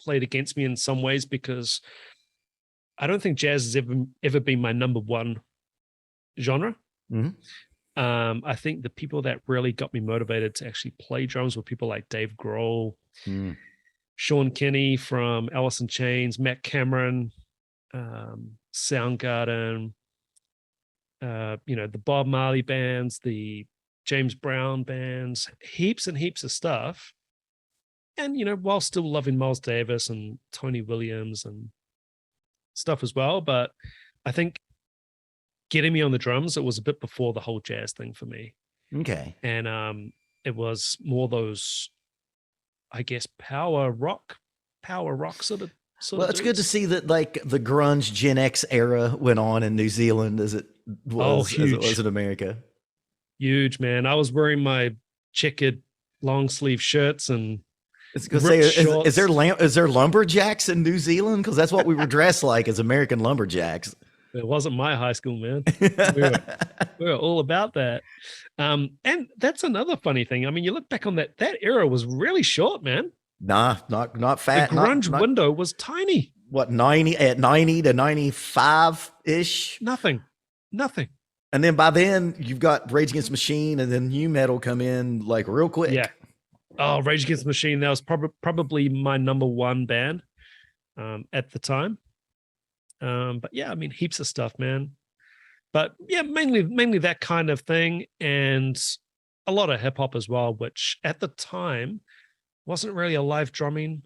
played against me in some ways because I don't think jazz has ever been my number one genre. Mm-hmm. I think the people that really got me motivated to actually play drums were people like Dave Grohl, Sean Kinney from Alice in Chains, Matt Cameron, Soundgarden, the Bob Marley bands, the James Brown bands, heaps and heaps of stuff. And, while still loving Miles Davis and Tony Williams and stuff as well. But I think getting me on the drums, it was a bit before the whole jazz thing for me. Okay. And it was more those, I guess, power rock sort of. Well, it's good to see that like the grunge Gen X era went on in New Zealand as it was in America. Huge, man. I was wearing my checkered long sleeve shirts and is there lumberjacks in New Zealand? Because that's what we were dressed like as American lumberjacks. It wasn't my high school, man. We were all about that. And that's another funny thing. I mean, you look back on that era was really short, man. Nah, not fat. The grunge window was tiny. What, 90 to 95 ish? Nothing. And then by then you've got Rage Against the Machine and then new metal come in like real quick. Yeah. Oh, Rage Against the Machine. That was probably my number one band at the time. But yeah, I mean, heaps of stuff, man. But yeah, mainly that kind of thing, and a lot of hip hop as well, which at the time wasn't really a live drumming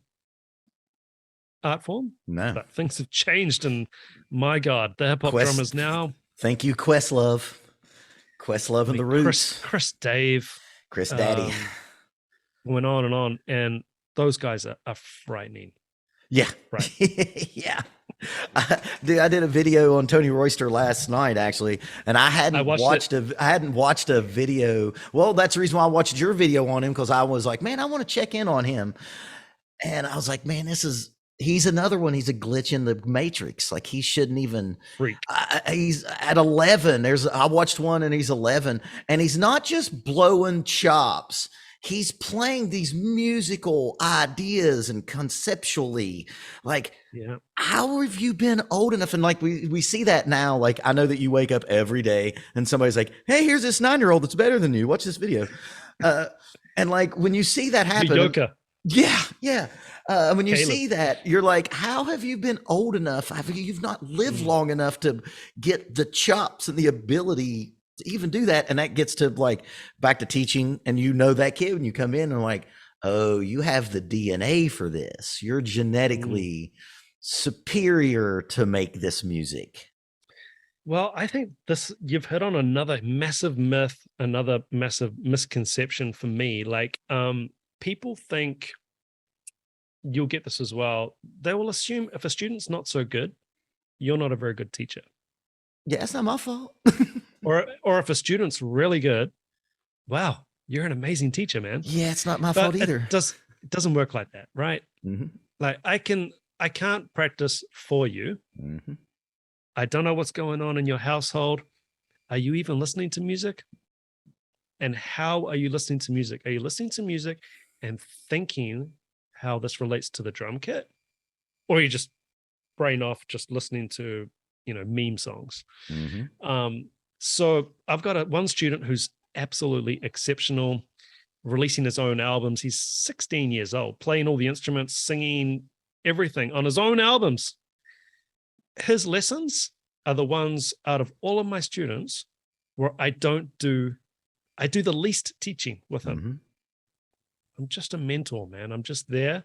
art form. No. But things have changed, and my God, the hip hop Quest. drummers now. Thank you, Questlove. Questlove I and the mean, Roots. Chris Dave, Chris Daddy. um, went on, and those guys are frightening. Yeah. Right. Yeah. Dude, I did a video on Tony Royster last night, actually, and I hadn't watched a video. Well, that's the reason why I watched your video on him, because I was like, man, I want to check in on him. And I was like, man, he's another one. He's a glitch in the matrix. Like, he shouldn't even Freak. He's at 11. I watched one and he's 11, and he's not just blowing chops. He's playing these musical ideas and conceptually, like, Yeah. how have you been old enough? And like, we see that now. Like, I know that you wake up every day and somebody's like, hey, here's this 9-year-old that's better than you. Watch this video. And like, when you see that happen, yeah. When you see that, you're like, how have you been old enough? You've not lived long enough to get the chops and the ability to even do that. And that gets to like back to teaching. And you know that kid when you come in and like, oh, you have the DNA for this. You're genetically superior to make this music. Well, I think you've hit on another massive myth, another massive misconception for me. Like, people think, you'll get this as well, they will assume if a student's not so good, you're not a very good teacher. Yeah, it's not my fault. or if a student's really good, wow, you're an amazing teacher, man. Yeah, it's not my fault either. It doesn't work like that, right? Mm-hmm. Like, I can't practice for you. Mm-hmm. I don't know what's going on in your household. Are you even listening to music? And how are you listening to music? Are you listening to music and thinking how this relates to the drum kit? Or are you just brain off, just listening to, meme songs? Mm-hmm. So I've got one student who's absolutely exceptional, releasing his own albums. He's 16 years old, playing all the instruments, singing everything on his own albums. His lessons are the ones out of all of my students where I do the least teaching with him. Mm-hmm. I'm just a mentor, man. I'm just there,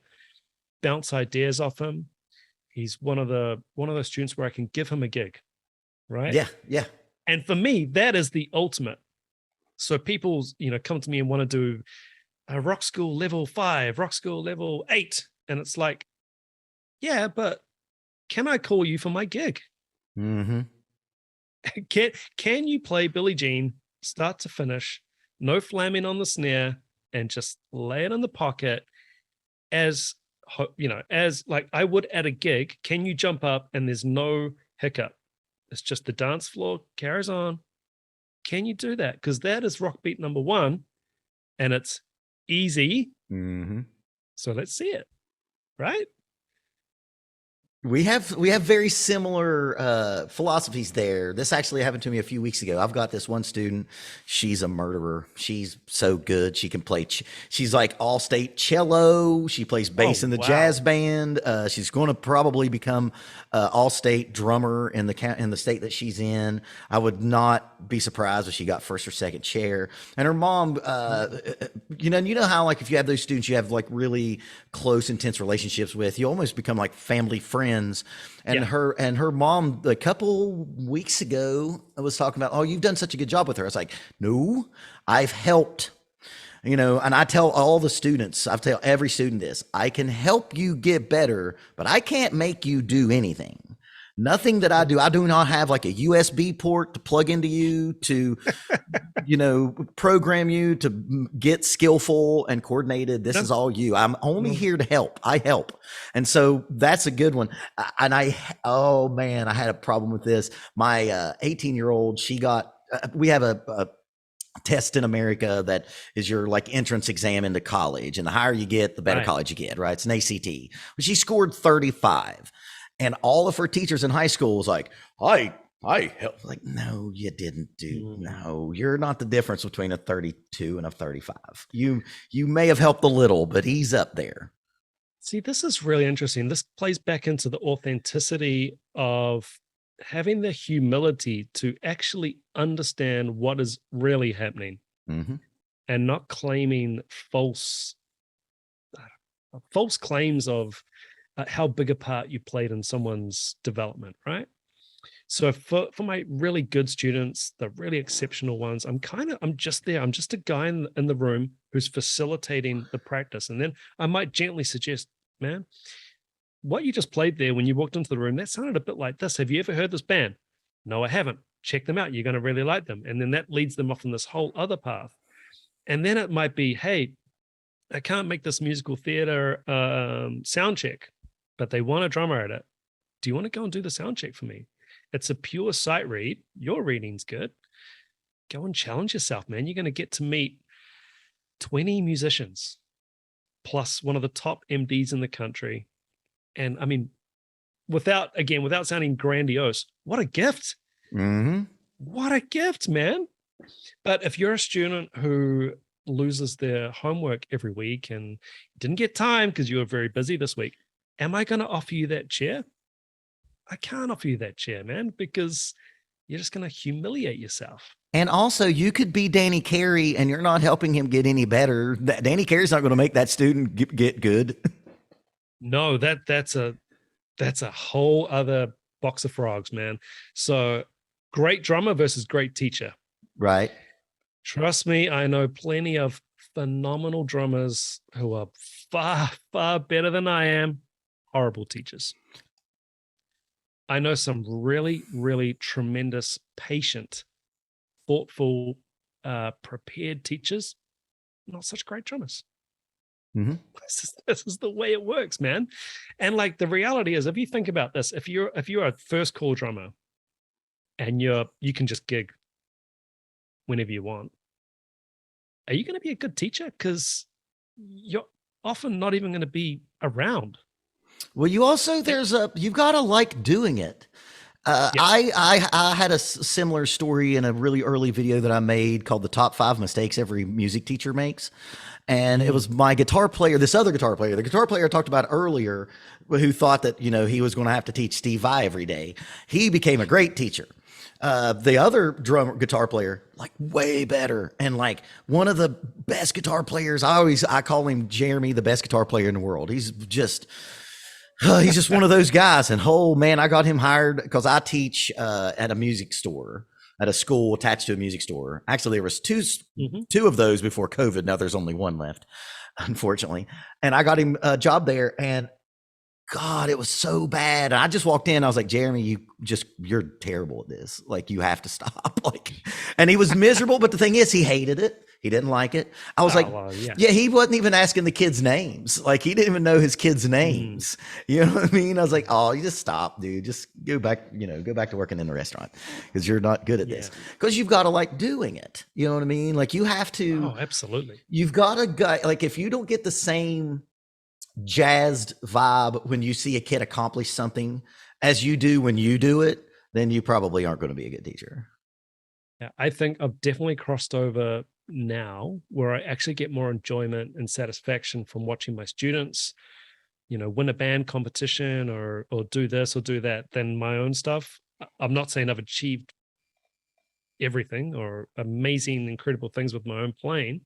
bounce ideas off him. He's one of those students where I can give him a gig, right? Yeah. And for me, that is the ultimate. So people, come to me and want to do a rock school level 5, rock school level 8. And it's like, yeah, but can I call you for my gig? Mm-hmm. Can you play Billie Jean start to finish, no flamming on the snare, and just lay it in the pocket as like I would at a gig? Can you jump up and there's no hiccup? It's just the dance floor carries on. Can you do that? Because that is rock beat number 1, and it's easy. Mm-hmm. So let's see it, right? We have very similar philosophies there. This actually happened to me a few weeks ago. I've got this one student. She's a murderer. She's so good. She can play. She's like all-state cello. She plays bass in the jazz band. She's going to probably become all-state drummer in the state that she's in. I would not be surprised if she got first or second chair. And her mom, you know how like if you have those students you have like really close, intense relationships with, you almost become like family friends. And her mom a couple weeks ago I was talking about, oh, you've done such a good job with her. I was like, no, I've helped, and I tell all the students, I tell every student this, I can help you get better, but I can't make you do anything. Nothing that I do not have like a USB port to plug into you to, program you to get skillful and coordinated. This is all you. I'm only here to help. I help. And so that's a good one. And oh man, I had a problem with this. My 18-year-old, she got, we have a test in America that is your like entrance exam into college. And the higher you get, the better college you get, right? It's an ACT. But she scored 35. And all of her teachers in high school was like, I helped. Like, no, you didn't do. No, you're not the difference between a 32 and a 35. You may have helped a little, but he's up there. See, this is really interesting. This plays back into the authenticity of having the humility to actually understand what is really happening Mm-hmm. and not claiming false claims of how big a part you played in someone's development, right? So for my really good students, the really exceptional ones, I'm just there. I'm just a guy in the room who's facilitating the practice. And then I might gently suggest, man, what you just played there when you walked into the room, that sounded a bit like this. Have you ever heard this band? No, I haven't. Check them out. You're going to really like them. And then that leads them off on this whole other path. And then it might be, hey, I can't make this musical theater sound check, but they want a drummer at it. Do you want to go and do the sound check for me? It's a pure sight read. Your reading's good. Go and challenge yourself, man. You're going to get to meet 20 musicians plus one of the top MDs in the country. And I mean, without sounding grandiose, what a gift. Mm-hmm. What a gift, man. But if you're a student who loses their homework every week and didn't get time because you were very busy this week, am I going to offer you that chair? I can't offer you that chair, man, because you're just going to humiliate yourself. And also, you could be Danny Carey, and you're not helping him get any better. Danny Carey's not going to make that student get good. No, that's a whole other box of frogs, man. So, great drummer versus great teacher. Right. Trust me, I know plenty of phenomenal drummers who are far, far better than I am. Horrible teachers. I know some really, really tremendous, patient, thoughtful, prepared teachers, not such great drummers. Mm-hmm. This is the way it works, man. And like the reality is, if you think about this, if you're a first call drummer and you can just gig whenever you want, are you going to be a good teacher? Because you're often not even going to be around. Well, you also you've got to like doing it. Yes. I had a similar story in a really early video that I made called "The Top 5 Mistakes Every Music Teacher Makes," and it was my guitar player, this other guitar player, the guitar player I talked about earlier, who thought that he was going to have to teach Steve Vai every day. He became a great teacher. The other guitar player, like way better, and like one of the best guitar players. I call him Jeremy, the best guitar player in the world. He's just one of those guys. And oh man, I got him hired because I teach at a music store, at a school attached to a music store. Actually, there was two of those before COVID. Now there's only one left, unfortunately. And I got him a job there, and God, it was so bad. And I just walked in. I was like, Jeremy, you're terrible at this. Like, you have to stop. And he was miserable. But the thing is, he hated it. He didn't like it. I was yeah, he wasn't even asking the kids' names. Like, he didn't even know his kids' names. You know what I mean? I was like, oh, you just stop, dude. Just go back to working in the restaurant because you're not good at this. Because you've got to like doing it. You know what I mean? Like, you have to. Oh, absolutely. You've got to, like, if you don't get the same jazzed vibe when you see a kid accomplish something as you do when you do it, then you probably aren't going to be a good teacher. Yeah, I think I've definitely crossed over now where I actually get more enjoyment and satisfaction from watching my students, win a band competition or do this or do that than my own stuff. I'm not saying I've achieved everything or amazing, incredible things with my own playing,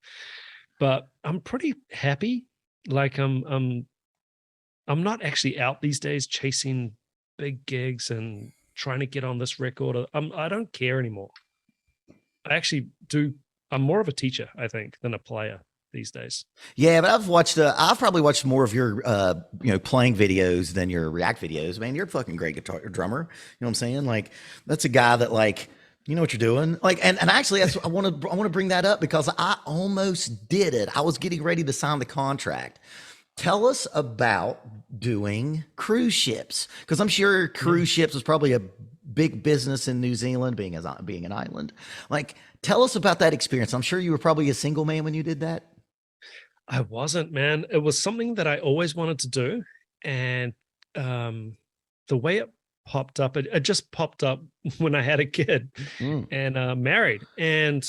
but I'm pretty happy. Like I'm not actually out these days chasing big gigs and trying to get on this record. I don't care anymore. I actually do. I'm more of a teacher, I think, than a player these days. Yeah, but I've probably watched more of your playing videos than your React videos. Man, you're a fucking great guitar drummer. You know what I'm saying? Like, that's a guy that, like, you know what you're doing. Like, and actually, I want to bring that up because I almost did it. I was getting ready to sign the contract. Tell us about doing cruise ships, because I'm sure cruise ships was probably a big business in New Zealand, being an island. Like, tell us about that experience. I'm sure you were probably a single man when you did that. I wasn't, man. It was something that I always wanted to do, and the way it popped up, it just popped up when I had a kid and married, and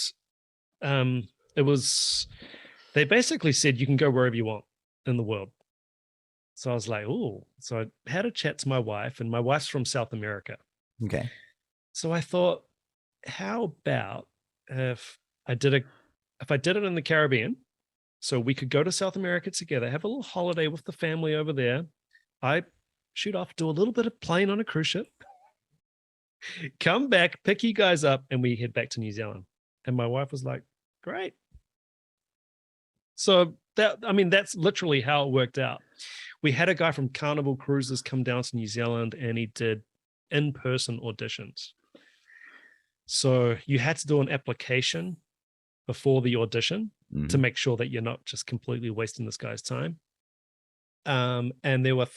it was. They basically said you can go wherever you want in the world. So I was like, oh. So I had a chat to my wife, and my wife's from South America. Okay. So I thought, how about if I did it in the Caribbean, so we could go to South America together, have a little holiday with the family over there. I shoot off, do a little bit of playing on a cruise ship, come back, pick you guys up, and we head back to New Zealand. And my wife was like, great. So that's literally how it worked out. We had a guy from Carnival Cruises come down to New Zealand, and he did in-person auditions. So you had to do an application before the audition to make sure that you're not just completely wasting this guy's time. And there were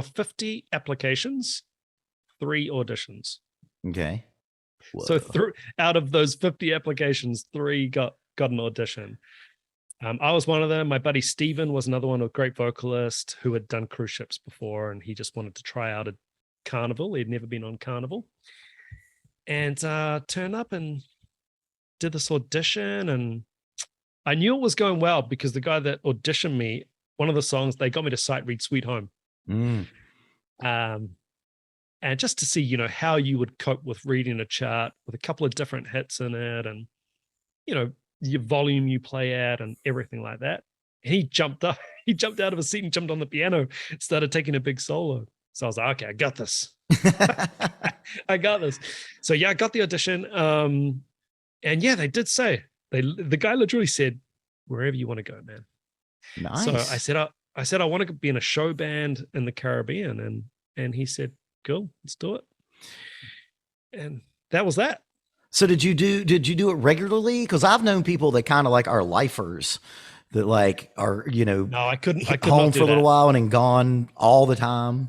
50 applications, 3 auditions. Okay. Whoa. So out of those 50 applications, 3 got an audition. I was one of them. My buddy Steven was another one, a great vocalist who had done cruise ships before, and he just wanted to try out a Carnival. He'd never been on Carnival. And turned up and did this audition, and I knew it was going well because the guy that auditioned me, one of the songs, they got me to sight read Sweet Home. And just to see, how you would cope with reading a chart with a couple of different hits in it, and, your volume you play at and everything like that. And he jumped out of his seat and jumped on the piano, started taking a big solo. So I was like, okay, I got this. I got this. So yeah, I got the audition. And yeah, they did say, the guy literally said, wherever you want to go, man. Nice. So I said, I want to be in a show band in the Caribbean. And he said, cool, let's do it. And that was that. So did you do it regularly? Because I've known people that kind of like are lifers that like are, no, I could home for a little while and then gone all the time.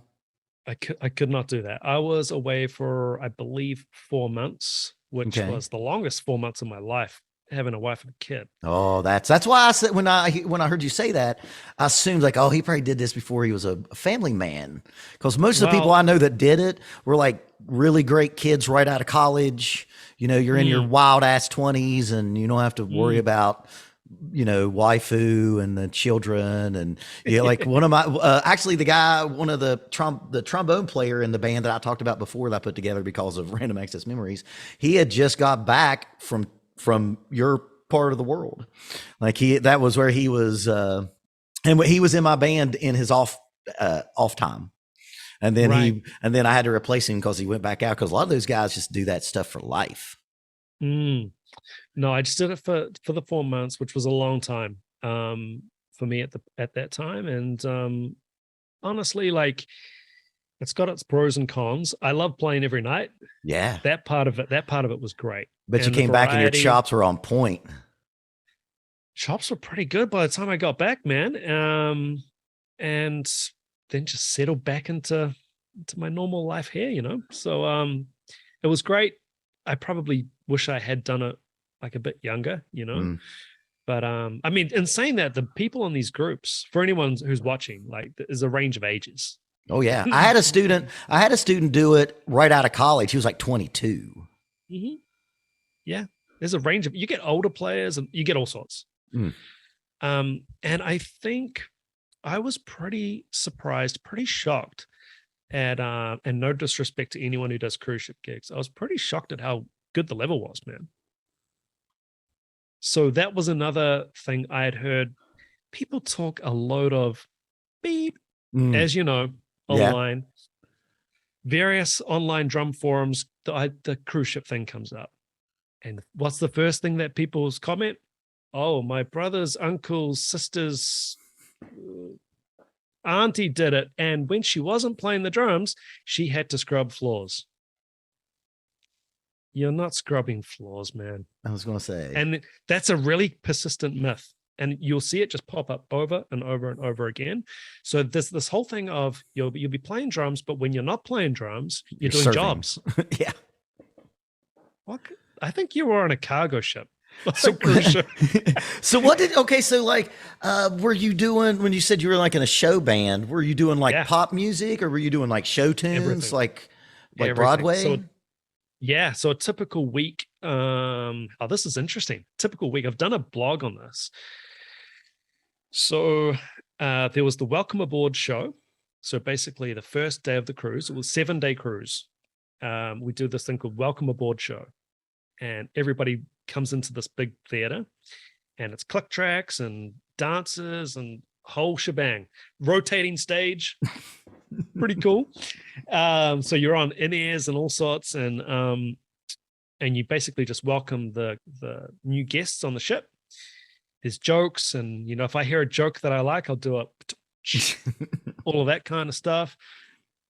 I could not do that. I was away for, I believe, 4 months, which was the longest 4 months of my life, having a wife and a kid. Oh, that's why I said when I heard you say that, I assumed like, oh, he probably did this before he was a family man. Because most of the people I know that did it were like really great kids right out of college. You're in your wild ass 20s and you don't have to worry about, waifu and the children. And like one of my, actually the guy, one of the trombone player in the band that I talked about before that I put together because of Random Access Memories, he had just got back from your part of the world. Like that was where he was, and he was in my band in his off time. And then I had to replace him because he went back out, because a lot of those guys just do that stuff for life. No, I just did it for the 4 months, which was a long time for me at that time. And honestly, like, it's got its pros and cons. I love playing every night. Yeah. That part of it was great. But you came back and your chops were on point. Chops were pretty good by the time I got back, man. And then just settled back into my normal life here, So it was great. I probably wish I had done it like a bit younger, But I mean, in saying that, the people in these groups, for anyone who's watching, like, there's a range of ages. Oh yeah. I had a student do it right out of college. He was like 22. Mm-hmm. Yeah. There's a range of, you get older players and you get all sorts. And I think I was pretty surprised, pretty shocked at, and no disrespect to anyone who does cruise ship gigs, I was pretty shocked at how good the level was, man. So that was another thing I had heard. People talk a load of beep, as you know, online. Various online drum forums, the cruise ship thing comes up. And what's the first thing that people's comment? Oh, my brother's uncle's sister's auntie did it. And when she wasn't playing the drums, she had to scrub floors. You're not scrubbing floors, man. I was going to say. And that's a really persistent myth. And you'll see it just pop up over and over and over again. So this whole thing of you'll be playing drums, but when you're not playing drums, you're doing serving. jobs. Yeah. What? I think you were on a cargo ship. So what did, okay, so like, were you doing, when you said you were like in a show band, were you doing like pop music, or were you doing like show tunes, everything. like everything. Broadway? So a typical week, this is interesting. Typical week, I've done a blog on this. So there was the Welcome Aboard show. So basically the first day of the cruise, it was a 7-day cruise. we do this thing called Welcome Aboard Show, and everybody comes into this big theater, and it's click tracks and dances and whole shebang, rotating stage, pretty cool. So you're on in-ears and all sorts, and you basically just welcome the new guests on the ship. There's jokes, and if I hear a joke that I like, I'll do all of that kind of stuff.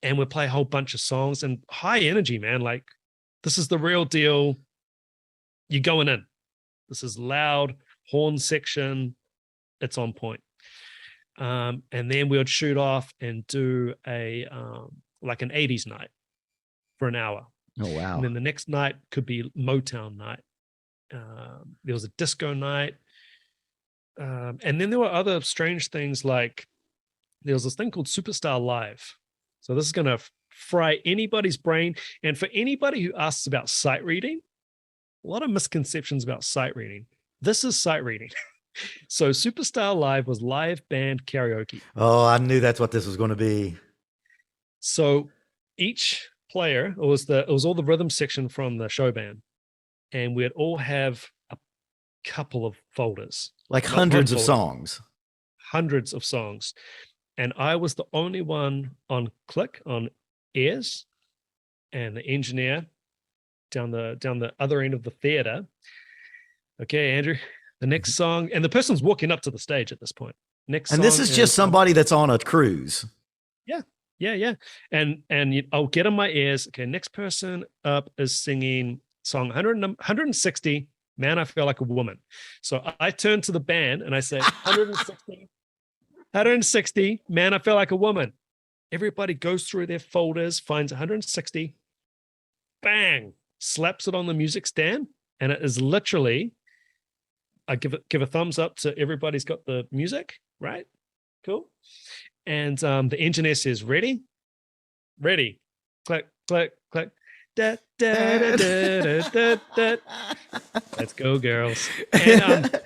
And we'll play a whole bunch of songs and high energy, man. Like, this is the real deal. You're going in. This is loud horn section. It's on point. And then we would shoot off and do a like an 80s night for an hour. Oh, wow. And then the next night could be Motown night. There was a disco night. And then there were other strange things, like there was this thing called Superstar Live. So this is going to fry anybody's brain. And for anybody who asks about sight reading, a lot of misconceptions about sight reading. This is sight reading. So Superstar Live was live band karaoke. Oh, I knew that's what this was going to be. So each player, it was all the rhythm section from the show band, and we'd all have a couple of folders, like hundreds of songs. Hundreds of songs. And I was the only one on ears, and the engineer down the other end of the theater. Okay, Andrew, the next song, and the person's walking up to the stage at this point. Next and song this is just somebody that's on a cruise. Yeah. And I'll get on my ears. Okay, next person up is singing song 160, Man, I Feel Like a Woman. So I turn to the band and I say, 160, Man, I Feel Like a Woman. Everybody goes through their folders, finds 160, bang, slaps it on the music stand, and it is literally, I give a thumbs up to everybody's got the music, right? Cool. And the engineer says, ready? Ready. Click, click, click. Da, da, da, da, da, da. Let's go, girls. And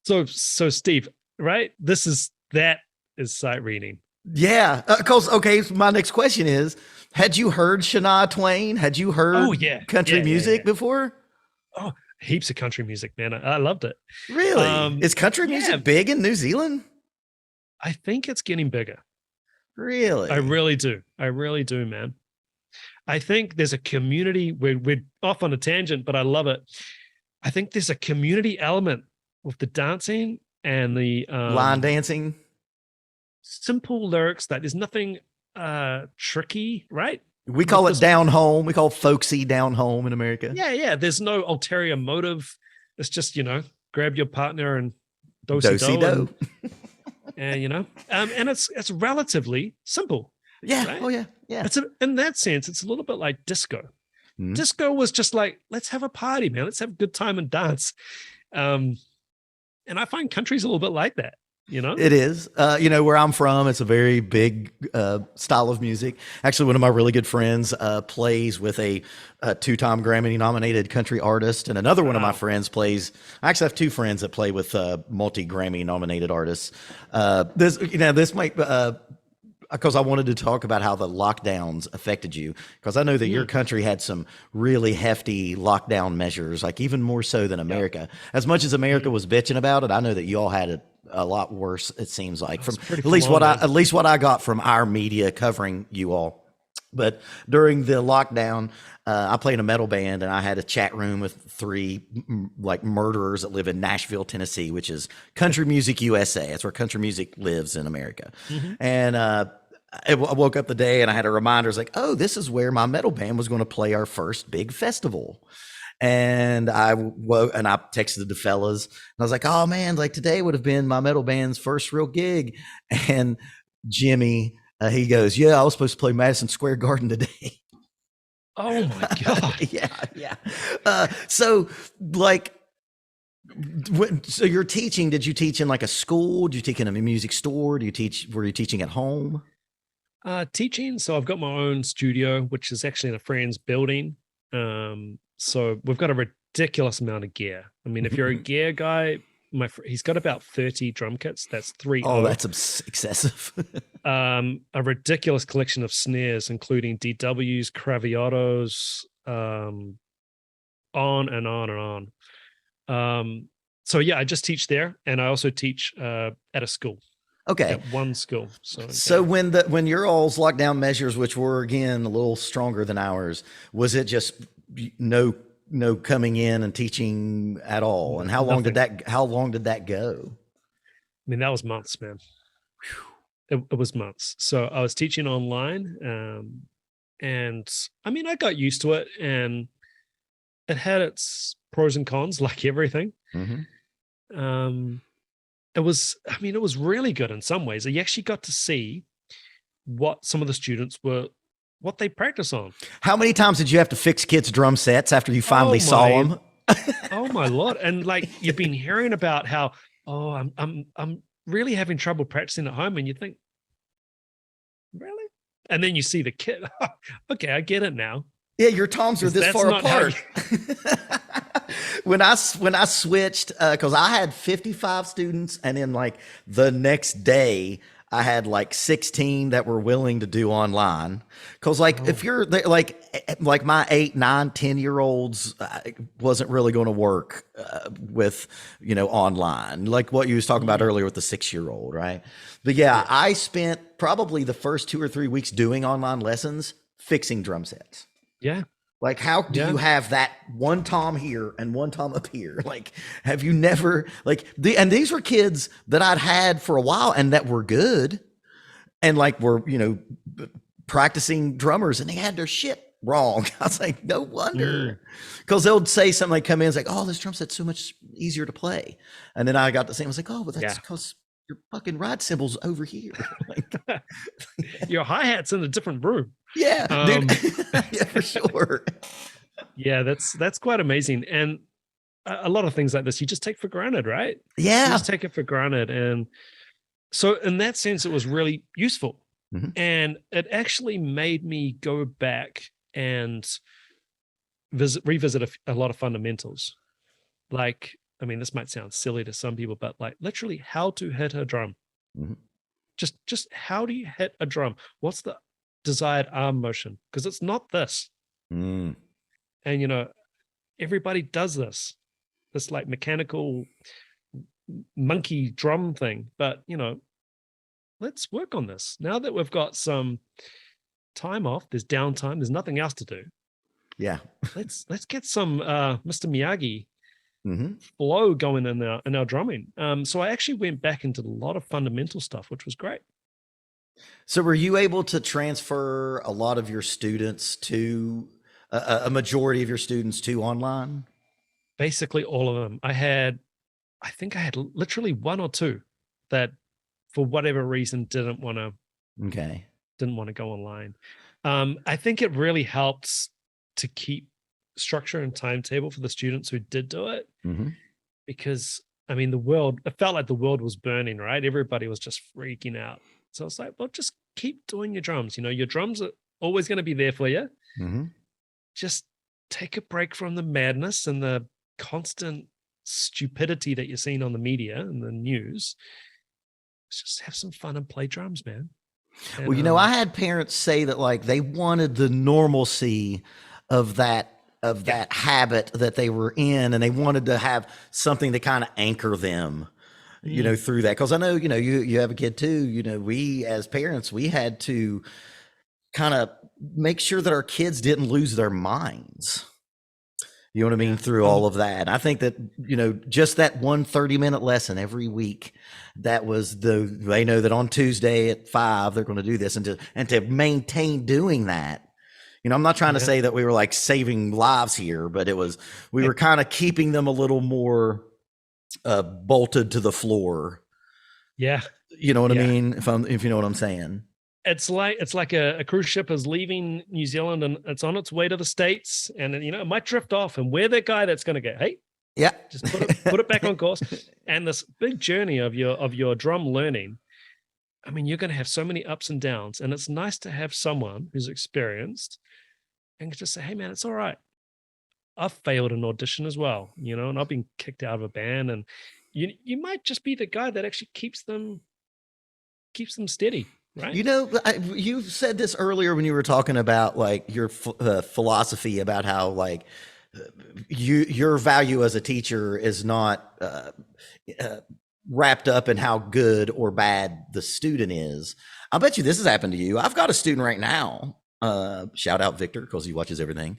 so Steve, right? That is sight reading. Yeah. Because, okay, so my next question is, had you heard Shania Twain? Had you heard country music before? Oh, heaps of country music, man. I loved it. Really? Is country music big in New Zealand? I think it's getting bigger. Really? I really do, man. I think there's a community. We're off on a tangent, but I love it. I think there's a community element with the dancing and the line dancing. Simple lyrics that there's nothing tricky, right? We call it down home. We call folksy down home in America. Yeah. There's no ulterior motive. It's just, grab your partner and do-si-do. And and it's relatively simple. Yeah. Right? Oh yeah. Yeah. In that sense, it's a little bit like disco. Mm-hmm. Disco was just like, let's have a party, man. Let's have a good time and dance. And I find country's a little bit like that. It is. Where I'm from, it's a very big style of music. Actually, one of my really good friends plays with a two-time Grammy-nominated country artist, and another one of my friends plays. I actually have two friends that play with multi-Grammy-nominated artists. This might. Because I wanted to talk about how the lockdowns affected you, because I know that your country had some really hefty lockdown measures, like even more so than America. As much as America was bitching about it, I know that you all had it a lot worse. It seems like, from at least what I got from our media covering you all. But during the lockdown, I played in a metal band, and I had a chat room with three like murderers that live in Nashville, Tennessee, which is Country Music USA. That's where country music lives in America. Mm-hmm. And I woke up the day and I had a reminder. It's like, oh, this is where my metal band was going to play our first big festival. And I texted the fellas, and I was like, oh man, like today would have been my metal band's first real gig. And Jimmy, he goes, yeah, I was supposed to play Madison Square Garden today. Oh my God. Yeah. So you're teaching, did you teach in like a school? Did you teach in a music store? Were you teaching at home? Teaching. So I've got my own studio, which is actually in a friend's building. So we've got a ridiculous amount of gear. I mean, if you're a gear guy, he's got about 30 drum kits. That's 3. Oh, that's excessive. a ridiculous collection of snares, including DWs, Craviotos, on and on and on. So yeah, I just teach there, and I also teach at a school. Okay. At one school. So when your all's lockdown measures, which were again a little stronger than ours, was it just no coming in and teaching at all? And how long did that go? I mean, that was months, man. It was months. So I was teaching online, and I mean, I got used to it, and it had its pros and cons, like everything. It was really good in some ways. You actually got to see what some of the students what they practice on. How many times did you have to fix kids' drum sets after you finally saw them? Oh my Lord. And like, you've been hearing about how, I'm really having trouble practicing at home. And you think, really? And then you see the kid. Okay, I get it now. Yeah, your toms are this far apart. When I switched, because I had 55 students, and then like the next day I had like 16 that were willing to do online. Because like if you're like my 8, 9, 10-year-olds wasn't really going to work with online, like what you was talking about earlier with the 6-year-old, right? But yeah, I spent probably the first 2 or 3 weeks doing online lessons fixing drum sets. Yeah. Like, how do you have that one tom here and one tom up here? Like, have you never and these were kids that I'd had for a while and that were good and like were, practicing drummers, and they had their shit wrong. I was like, no wonder. Because they'll say something like, come in, it's like, oh, this drum set's so much easier to play. And then I got the same, I was like, oh, but that's because your fucking ride cymbals over here. Like, your hi-hat's in a different room. Yeah, dude. Yeah, for sure. Yeah, that's quite amazing. And a lot of things like this you just take for granted, right? Yeah. You just take it for granted. And so in that sense, it was really useful. And it actually made me go back and revisit a lot of fundamentals. Like, I mean, this might sound silly to some people, but like literally how to hit a drum. Just how do you hit a drum? What's the desired arm motion? Because it's not this. And everybody does this like mechanical monkey drum thing. But let's work on this. Now that we've got some time off, there's downtime, there's nothing else to do. Yeah. Let's get some Mr. Miyagi flow going in our drumming. So I actually went back into a lot of fundamental stuff, which was great. So were you able to transfer a lot of your students to a majority of your students to online? Basically all of them. I think I had literally one or two that for whatever reason didn't want to go online. I think it really helps to keep structure and timetable for the students who did do it, because I mean, it felt like the world was burning, right? Everybody was just freaking out. So it's like, well, just keep doing your drums. Your drums are always going to be there for you. Just take a break from the madness and the constant stupidity that you're seeing on the media and the news. Let's just have some fun and play drums, man. And, well, I had parents say that like they wanted the normalcy of that habit that they were in, and they wanted to have something to kind of anchor them through that. Because I know you have a kid too. We as parents, we had to kind of make sure that our kids didn't lose their minds, you know what I mean, through all of that. And I think that just that 1 30-minute lesson every week, that was they know that on Tuesday at 5 they're going to do this, and to maintain doing that. I'm not trying to say that we were like saving lives here, but we were kind of keeping them a little more bolted to the floor. Yeah. You know what I mean? If you know what I'm saying. It's like a cruise ship is leaving New Zealand and it's on its way to the States, and it might drift off, and we're that guy that's going to go, hey, just put it back on course. And this big journey of your drum learning, I mean, you're going to have so many ups and downs, and it's nice to have someone who's experienced and just say, hey man, it's all right. I've failed an audition as well, and I've been kicked out of a band, and you might just be the guy that actually keeps them steady. right? You know, you said this earlier when you were talking about like your philosophy about how like your value as a teacher is not uh, wrapped up in how good or bad the student is. I bet you this has happened to you. I've got a student right now. Shout out Victor because he watches everything.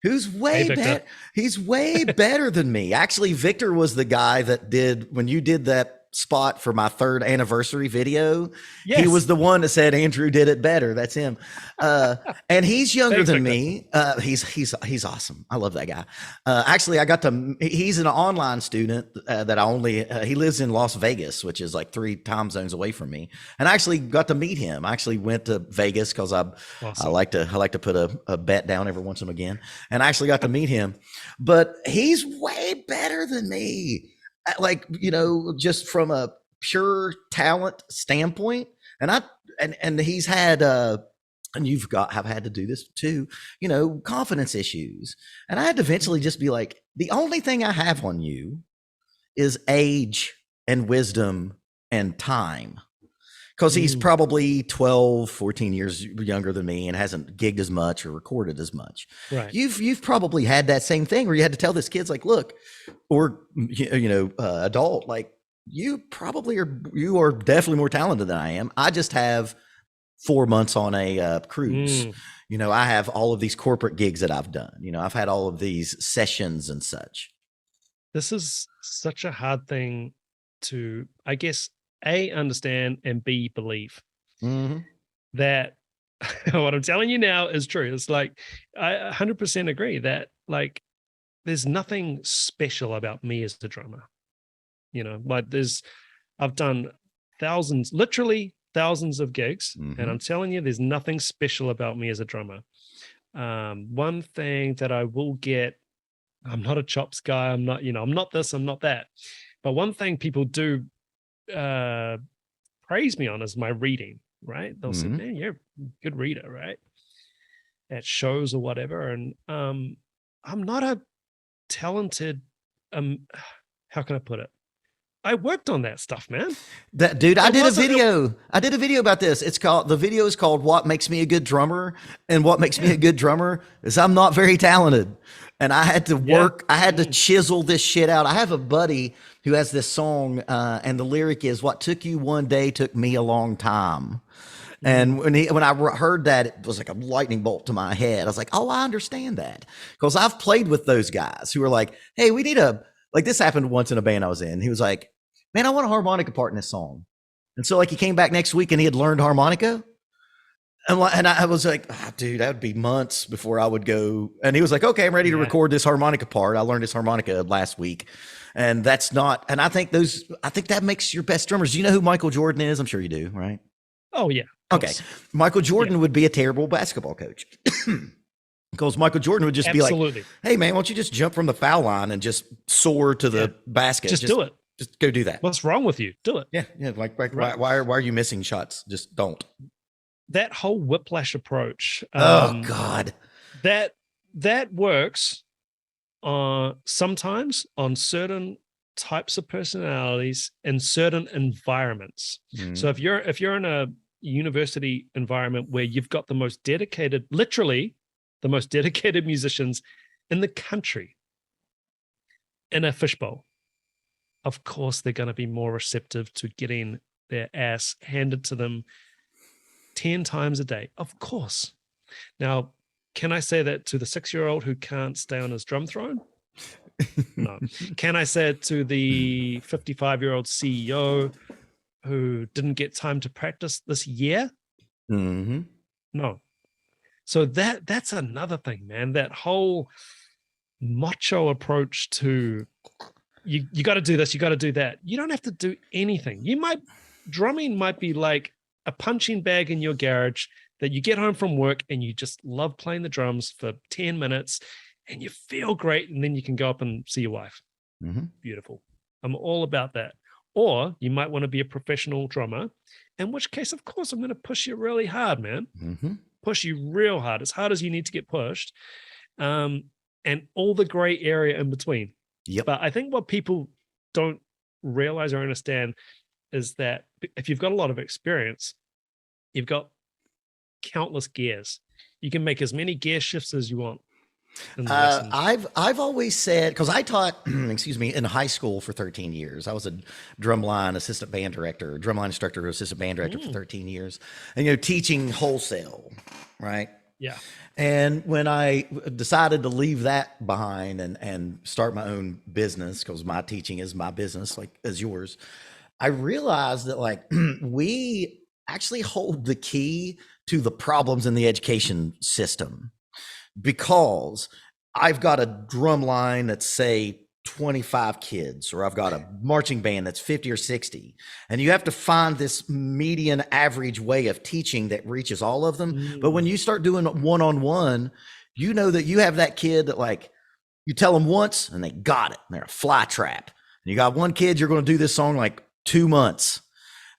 Who's Hey, way Victor. better? He's way better than me. Actually, Victor was the guy that did when you did that spot for my 3rd anniversary video. He Yes. was the one that said Andrew did it better. That's him. And he's younger Thanks, than Victor. me. He's awesome. I love that guy. Actually, I got to. He's an online student that I only. He lives in Las Vegas, which is like 3 time zones away from me. And I actually got to meet him. I actually went to Vegas because I Awesome. like to put a bet down every once and again. And I actually got to meet him. But he's way better than me. Like, you know, just from a pure talent standpoint. And he's had and have had to do this too, you know, confidence issues. And I had to eventually just be like, the only thing I have on you is age and wisdom and time. Because he's probably 12, 14 years younger than me and hasn't gigged as much or recorded as much. Right. You've probably had that same thing where you had to tell this kid's like, look, or adult, like you are definitely more talented than I am. I just have 4 months on a cruise. You know, I have all of these corporate gigs that I've done. You know, I've had all of these sessions and such. This is such a hard thing to, I guess, A, understand, and B, believe that what I'm telling you now is true. It's like, I 100% agree that like, there's nothing special about me as a drummer. You know, like I've done literally thousands of gigs, and I'm telling you, there's nothing special about me as a drummer. One thing that I will get, I'm not a chops guy. I'm not this, I'm not that. But one thing people do praise me on is my reading, right? They'll say, man, you're a good reader, right? At shows or whatever. And I'm not a talented, how can I put it? I worked on that stuff, man. That dude, I did a video about this. The video is called What Makes Me a Good Drummer. And what makes me a good drummer is I'm not very talented. And I had to work, I had to chisel this shit out. I have a buddy who has this song, and the lyric is, what took you one day took me a long time. And when I heard that, it was like a lightning bolt to my head. I was like, oh, I understand that. Because I've played with those guys who were like, hey, we need like this happened once in a band I was in. He was like, man, I want a harmonica part in this song. And so like he came back next week and he had learned harmonica. And I was like, oh, dude, that would be months before I would go. And he was like, okay, I'm ready to record this harmonica part. I learned this harmonica last week. And that's not, and I think that makes your best drummers. Do you know who Michael Jordan is? I'm sure you do, right? Oh, yeah. Okay. Michael Jordan would be a terrible basketball coach. Because Michael Jordan would just be like, hey, man, why don't you just jump from the foul line and just soar to the basket? Just do it. Just go do that. What's wrong with you? Do it. Yeah. Like why are you missing shots? Just don't. That whole whiplash approach. Oh God. That works sometimes on certain types of personalities in certain environments. So if you're in a university environment where you've got literally the most dedicated musicians in the country in a fishbowl, of course they're going to be more receptive to getting their ass handed to them 10 times a day. Of course. Now, can I say that to the 6-year-old who can't stay on his drum throne? No. Can I say it to the 55-year-old CEO who didn't get time to practice this year? No. So that's another thing, man. That whole macho approach to you got to do this, you got to do that. You don't have to do anything. Drumming might be like a punching bag in your garage that you get home from work and you just love playing the drums for 10 minutes and you feel great. And then you can go up and see your wife. Beautiful. I'm all about that. Or you might want to be a professional drummer, in which case, of course, I'm going to push you really hard, man. Push you real hard as you need to get pushed. And all the gray area in between. But I think what people don't realize or understand is that if you've got a lot of experience, you've got countless gears. You can make as many gear shifts as you want in the lesson. I've always said, because I taught, excuse me, in high school for 13 years. I was a drumline assistant band director, drumline instructor, assistant band director for 13 years, and teaching wholesale, right? Yeah. And when I decided to leave that behind and start my own business, because my teaching is my business, like as yours, I realized that like we actually hold the key to the problems in the education system, because I've got a drum line that's say 25 kids, or I've got a marching band that's 50 or 60. And you have to find this median average way of teaching that reaches all of them. But when you start doing one-on-one, you know that you have that kid that like you tell them once and they got it. They're a fly trap. And you got one kid, you're going to do this song like 2 months.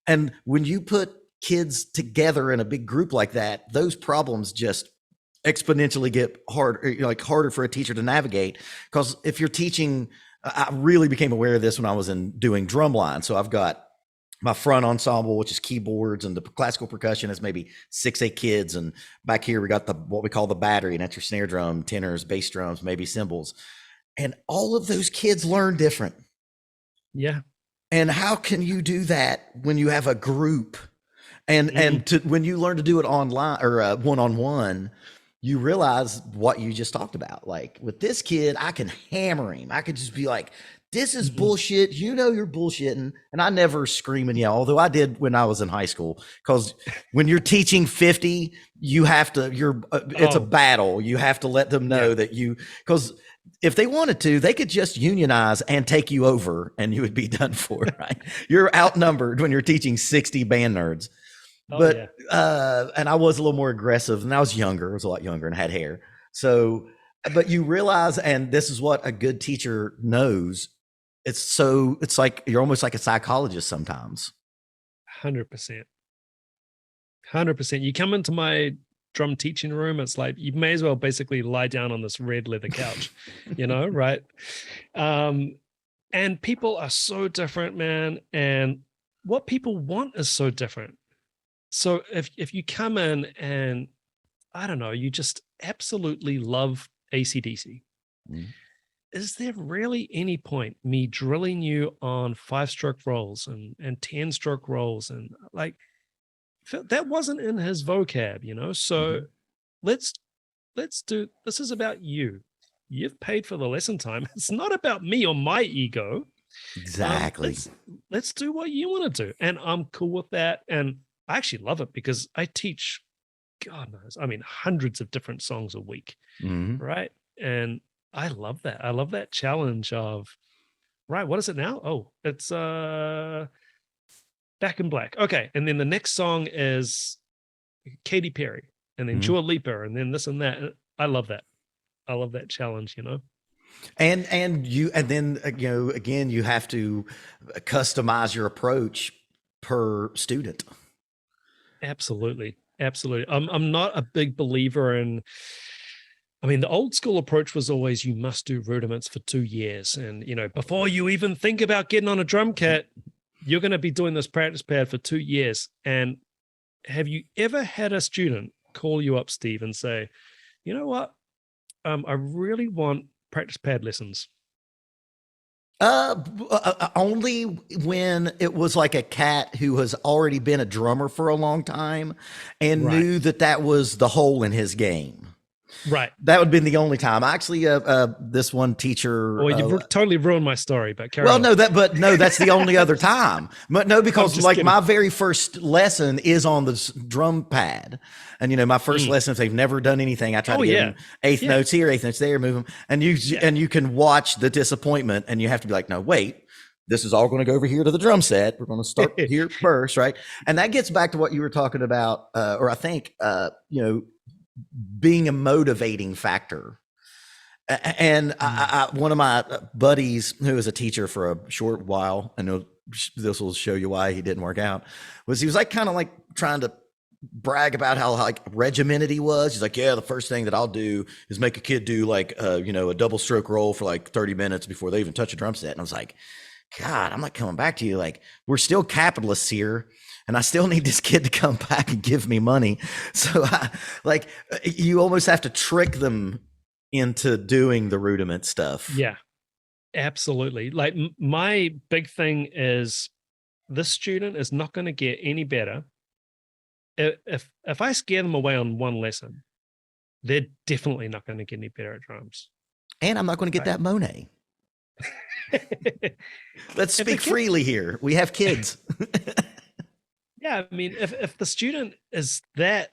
And when you put kids together in a big group like that, those problems just exponentially get harder for a teacher to navigate. Because if you're teaching, I really became aware of this when I was doing drumline. So I've got my front ensemble, which is keyboards, and the classical percussion is maybe 6-8 kids, and back here we got what we call the battery, and that's your snare drum, tenors, bass drums, maybe cymbals, and all of those kids learn different. Yeah. And how can you do that when you have a group? And when you learn to do it online or one-on-one, you realize what you just talked about. Like with this kid, I can hammer him. I could just be like, this is bullshit. You're bullshitting. And I never scream and yell, although I did when I was in high school. Because when you're teaching 50, you have to, it's a battle. You have to let them know that because if they wanted to, they could just unionize and take you over and you would be done for, right? You're outnumbered when you're teaching 60 band nerds. And I was a little more aggressive, and I was younger. I was a lot younger and had hair. So, but you realize, and this is what a good teacher knows. It's like you're almost like a psychologist sometimes. 100%. 100%. You come into my drum teaching room, it's like you may as well basically lie down on this red leather couch, right? And people are so different, man. And what people want is so different. So if you come in and, I don't know, you just absolutely love AC/DC, is there really any point me drilling you on 5-stroke rolls and 10-stroke rolls? And like, that wasn't in his vocab, So let's do, this is about you. You've paid for the lesson time. It's not about me or my ego. Exactly. Let's do what you want to do. And I'm cool with that. And I actually love it because I teach, God knows, hundreds of different songs a week, right? And I love that. I love that challenge of, right, what is it now? Oh, it's Back in Black. Okay, and then the next song is Katy Perry, and then Dua Lipa, and then this and that. I love that. I love that challenge, And then again, you have to customize your approach per student. Absolutely. I'm not a big believer in, the old school approach was always, you must do rudiments for 2 years. And, before you even think about getting on a drum kit, you're going to be doing this practice pad for 2 years. And have you ever had a student call you up, Steve, and say, you know what? I really want practice pad lessons. Only when it was like a cat who has already been a drummer for a long time and knew that was the hole in his game. Right. That would have been the only time. Actually, this one teacher. Well, you've totally ruined my story, but carry on. That's the only other time. But no, because like kidding. My very first lesson is on the drum pad. And, my first lesson, if they've never done anything, I try to give them eighth notes here, eighth notes there, move them. And you can watch the disappointment, and you have to be like, no, wait. This is all going to go over here to the drum set. We're going to start here first, right? And that gets back to what you were talking about, or I think, being a motivating factor. And one of my buddies who was a teacher for a short while, and this will show you why he didn't work out, he was like kind of like trying to brag about how like regimented he was. He's like, yeah, the first thing that I'll do is make a kid do like, a double stroke roll for like 30 minutes before they even touch a drum set. And I was like, God, I'm not coming back to you. Like, we're still capitalists here, and I still need this kid to come back and give me money. So, you almost have to trick them into doing the rudiment stuff. Yeah, absolutely. Like my big thing is this student is not going to get any better. If I scare them away on one lesson, they're definitely not going to get any better at drums. And I'm not going to get that Monet. Let's speak kid, freely here. We have kids. Yeah, I mean, if the student is that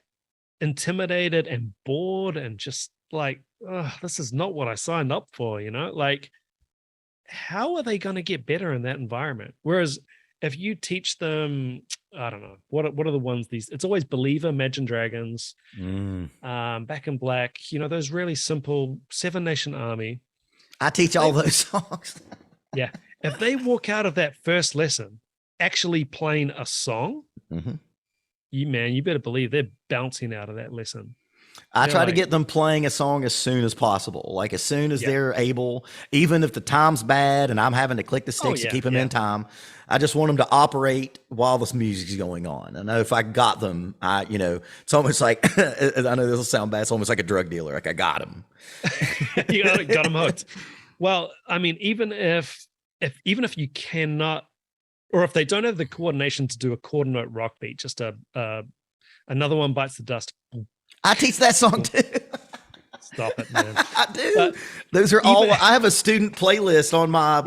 intimidated and bored and just like, oh, this is not what I signed up for, like, how are they going to get better in that environment? Whereas if you teach them, I don't know, what are the ones it's always Believer, Imagine Dragons, Back in Black, those really simple Seven Nation Army. I teach all those songs. Yeah. If they walk out of that first lesson actually playing a song, you better believe they're bouncing out of that lesson. I try to get them playing a song as soon as possible. Like as soon as they're able, even if the time's bad and I'm having to click the sticks to keep them in time, I just want them to operate while this music's going on. I know if I got them, it's almost like, I know this will sound bad, it's almost like a drug dealer. Like I got them. You got them hooked. Well, I mean, even if you cannot, or if they don't have the coordination to do a quarter note rock beat, just another one bites the dust. I teach that song too. Stop it, man. I do. Those are all. I have a student playlist on my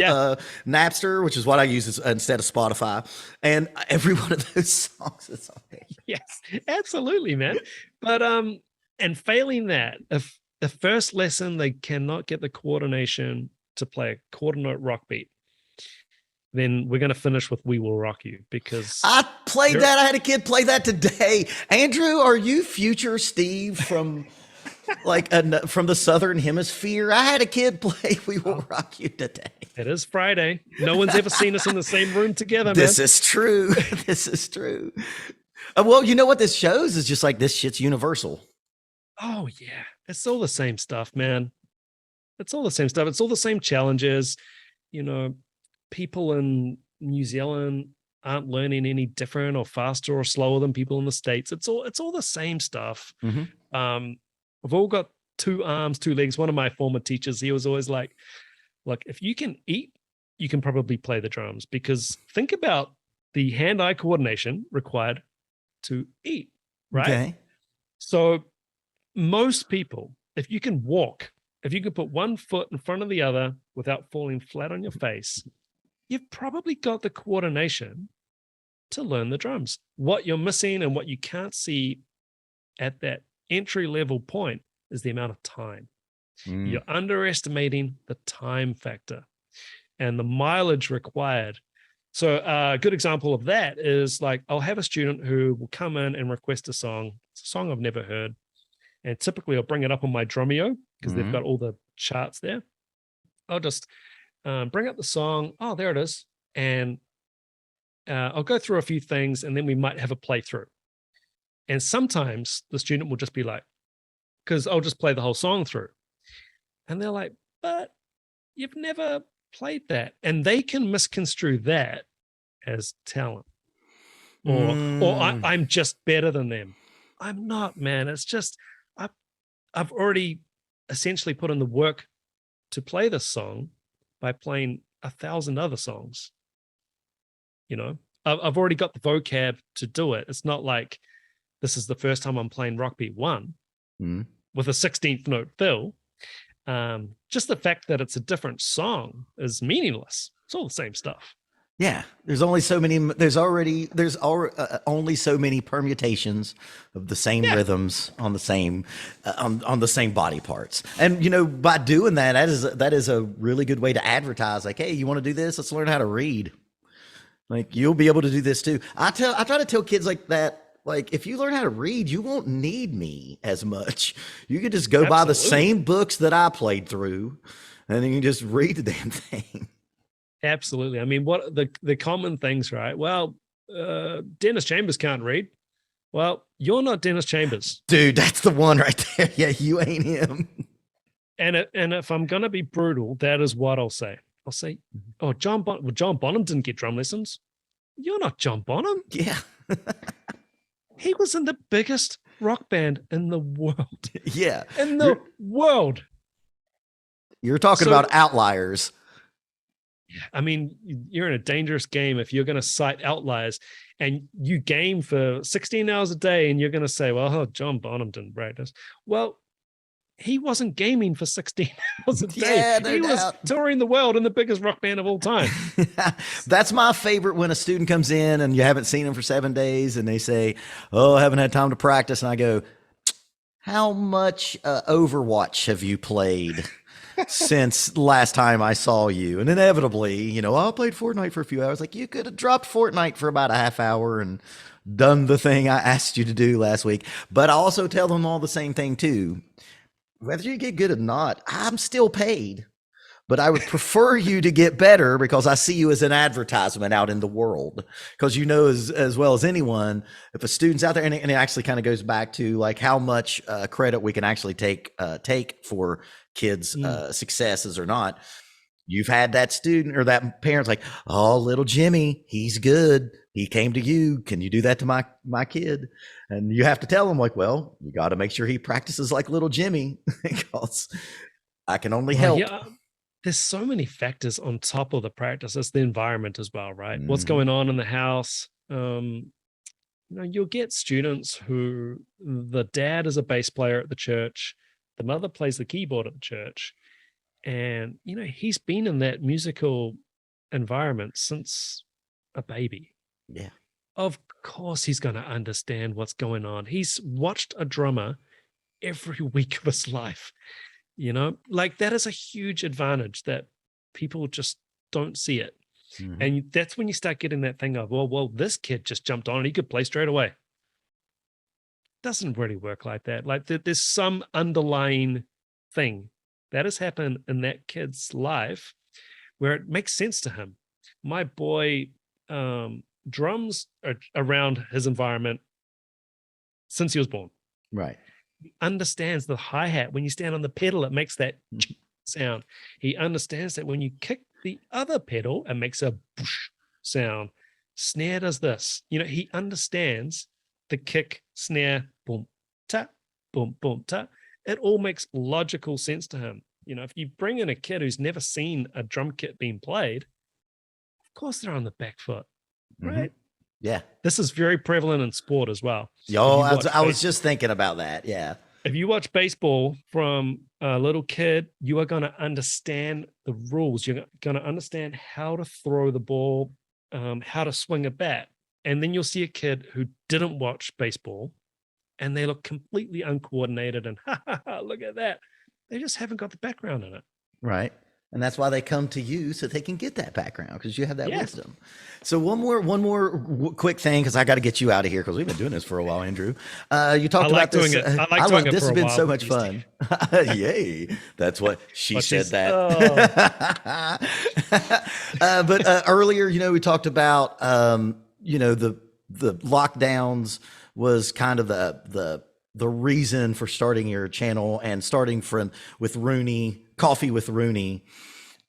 Napster, which is what I use instead of Spotify, and every one of those songs is on there. Yes, absolutely, man. But and failing that, if the first lesson they cannot get the coordination to play a quarter note rock beat, then we're going to finish with We Will Rock You, because I played that. I had a kid play that today. Andrew, are you future Steve from from the Southern Hemisphere? I had a kid play We Will Rock You today. It is Friday. No one's ever seen us in the same room together, man. This is true. This is true. Well, you know what this shows is just like this shit's universal. Oh, yeah. It's all the same stuff, man. It's all the same stuff. It's all the same challenges. People in New Zealand aren't learning any different or faster or slower than people in the States. It's all the same stuff. We've all got 2 arms, 2 legs. One of my former teachers, he was always like, look, if you can eat, you can probably play the drums, because think about the hand-eye coordination required to eat, right? Okay. So most people, if you can walk, if you can put one foot in front of the other without falling flat on your face, you've probably got the coordination to learn the drums. What you're missing and what you can't see at that entry level point is the amount of time. You're underestimating the time factor and the mileage required. So a good example of that is like, I'll have a student who will come in and request a song. It's a song I've never heard. And typically I'll bring it up on my Drumeo because they've got all the charts there. I'll just bring up the song. Oh, there it is. And I'll go through a few things, and then we might have a playthrough. And sometimes the student will just be like, because I'll just play the whole song through. And they're like, but you've never played that. And they can misconstrue that as talent. Or I'm just better than them. I'm not, man. It's just, I've already essentially put in the work to play this song by playing 1,000 other songs. I've already got the vocab to do it. It's not like this is the first time I'm playing Rock Beat 1 with a 16th note fill. Just the fact that it's a different song is meaningless. It's all the same stuff. Yeah, there's only so many. There's only so many permutations of the same rhythms on the same on the same body parts. And by doing that, that is a really good way to advertise. Like, hey, you want to do this? Let's learn how to read. Like, you'll be able to do this too. I try to tell kids like that. Like, if you learn how to read, you won't need me as much. You could just go buy the same books that I played through, and then you can just read the damn thing. Absolutely. I mean, what the common things, right? Well, Dennis Chambers can't read. Well, you're not Dennis Chambers. Dude, that's the one right there. Yeah, you ain't him. And if I'm going to be brutal, that is what I'll say. I'll say, oh, John Bonham didn't get drum lessons. You're not John Bonham. Yeah. He was in the biggest rock band in the world. Yeah. In the world. You're talking about outliers. I mean, you're in a dangerous game if you're going to cite outliers, and you game for 16 hours a day and you're going to say, well, John Bonham didn't practice. Well, he wasn't gaming for 16 hours a day. Yeah, no he doubt. was touring the world in the biggest rock band of all time. That's my favorite, when a student comes in and you haven't seen them for 7 days and they say, oh, I haven't had time to practice. And I go, how much Overwatch have you played since last time I saw you? And inevitably, I played Fortnite for a few hours. Like, you could have dropped Fortnite for about a half hour and done the thing I asked you to do last week. But I also tell them all the same thing too. Whether you get good or not, I'm still paid. But I would prefer you to get better, because I see you as an advertisement out in the world. Because as well as anyone, if a student's out there, and it actually kind of goes back to like how much credit we can actually take for kids' successes or not. You've had that student or that parent's like, oh, little Jimmy, he's good. He came to you. Can you do that to my kid? And you have to tell him, like, well, you got to make sure he practices like little Jimmy, because I can only help. Yeah. There's so many factors on top of the practice. It's the environment as well, right? What's going on in the house? You'll get students who the dad is a bass player at the church, the mother plays the keyboard at the church, and he's been in that musical environment since a baby. Yeah. Of course he's going to understand what's going on. He's watched a drummer every week of his life. Like, that is a huge advantage that people just don't see it. And that's when you start getting that thing of, well, this kid just jumped on and he could play straight away. Doesn't really work like that. Like, there's some underlying thing that has happened in that kid's life where it makes sense to him. My boy drums are around his environment since he was born. Right. He understands the hi-hat. When you stand on the pedal, it makes that sound. He understands that when you kick the other pedal, it makes a sound. Snare does this. He understands the kick, snare, boom, ta, boom, boom, ta. It all makes logical sense to him. If you bring in a kid who's never seen a drum kit being played, of course they're on the back foot, right? Yeah. This is very prevalent in sport as well. I was just thinking about that. Yeah. If you watch baseball from a little kid, you are going to understand the rules. You're going to understand how to throw the ball, how to swing a bat. And then you'll see a kid who didn't watch baseball and they look completely uncoordinated and look at that. They just haven't got the background in it. Right. And that's why they come to you, so they can get that background, because you have that wisdom. So one more quick thing, because I got to get you out of here, because we've been doing this for a while, Andrew. You talked about this. I like doing it. This has been so much fun. Yay! That's what she said. But earlier, we talked about the lockdowns was kind of the reason for starting your channel and starting with Rooney. Coffee with Rooney.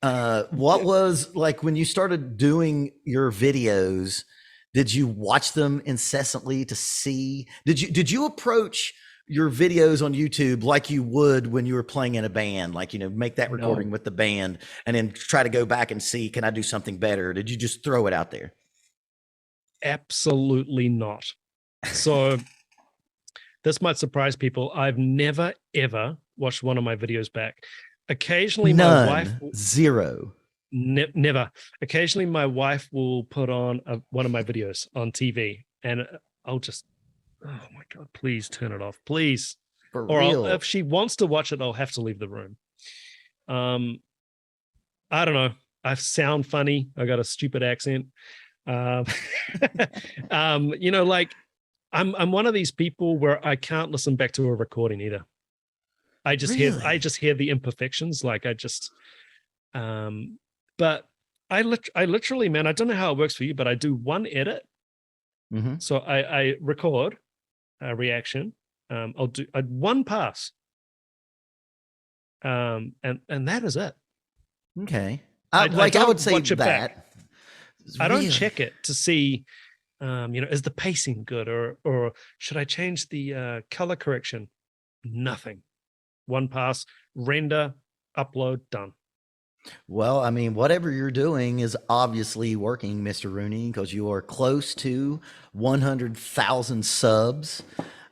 What was like when you started doing your videos? Did you watch them incessantly to see? Did you approach your videos on YouTube like you would when you were playing in a band? Like, make that recording with the band and then try to go back and see, can I do something better? Did you just throw it out there? Absolutely not. So this might surprise people. I've never, ever watched one of my videos back. Occasionally, my wife zero. Never. Occasionally, my wife will put on one of my videos on TV, and I'll just, oh my God, please turn it off, please. For real. If she wants to watch it, I'll have to leave the room. I don't know. I sound funny. I got a stupid accent. Like I'm one of these people where I can't listen back to a recording either. I just hear the imperfections. Like but I literally, man, I don't know how it works for you, but I do one edit. So I record a reaction. I'll do one pass. And that is it. Okay. I I would don't say watch it back. that. I don't Really? check it to see, is the pacing good, or should I change the color correction? Nothing. One pass, render, upload, done. Well, I mean, whatever you're doing is obviously working, Mr. Rooney, because you are close to 100,000 subs.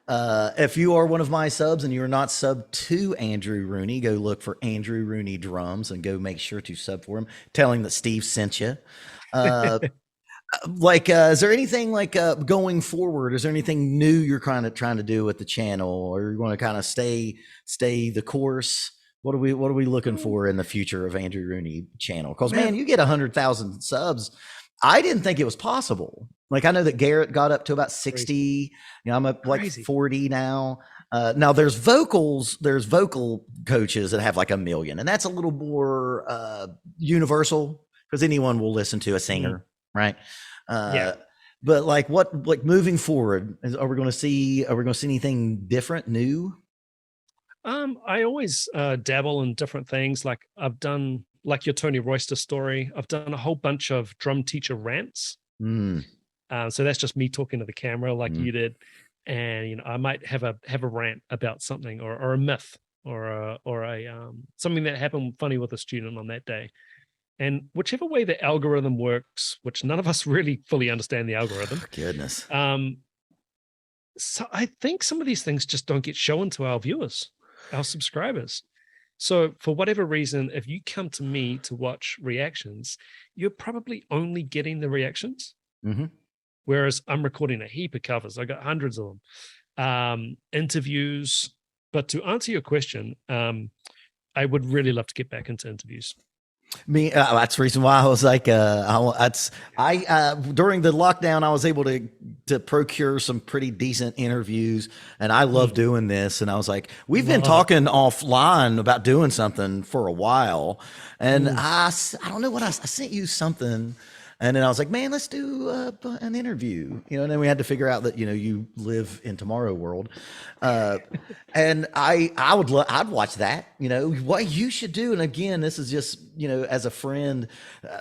If you are one of my subs and you're not sub to Andrew Rooney, go look for Andrew Rooney Drums and go make sure to sub for him. Tell him that Steve sent you. Uh, is there anything going forward? Is there anything new you're kind of trying to do with the channel, or you're going to kind of stay the course? What are we looking for in the future of Andrew Rooney channel? Because man, you get 100,000 subs. I didn't think it was possible. Like I know that Garrett got up to about 60. You know, I'm up like 40 now. Now there's vocal coaches that have like 1 million, and that's a little more universal because anyone will listen to a singer, right? Yeah. But like moving forward, are we going to see anything different, new? I always dabble in different things. Like I've done, like your Tony Royster story, I've done a whole bunch of drum teacher rants. So that's just me talking to the camera like you did. And I might have a rant about something or a myth or a something that happened funny with a student on that day. And whichever way the algorithm works, which none of us really fully understand the algorithm. Goodness. So I think some of these things just don't get shown to our viewers, our subscribers. So for whatever reason, if you come to me to watch reactions, you're probably only getting the reactions. Whereas I'm recording a heap of covers. I got hundreds of them, interviews. But to answer your question, I would really love to get back into interviews. Me, that's the reason why I was like, during the lockdown, I was able to procure some pretty decent interviews, and I love doing this. And I was like, we've been talking offline about doing something for a while, and I don't know what I sent you something. And then I was like, man, let's do an interview, and then we had to figure out that, you live in tomorrow world. And I'd watch that, what you should do. And again, this is just, as a friend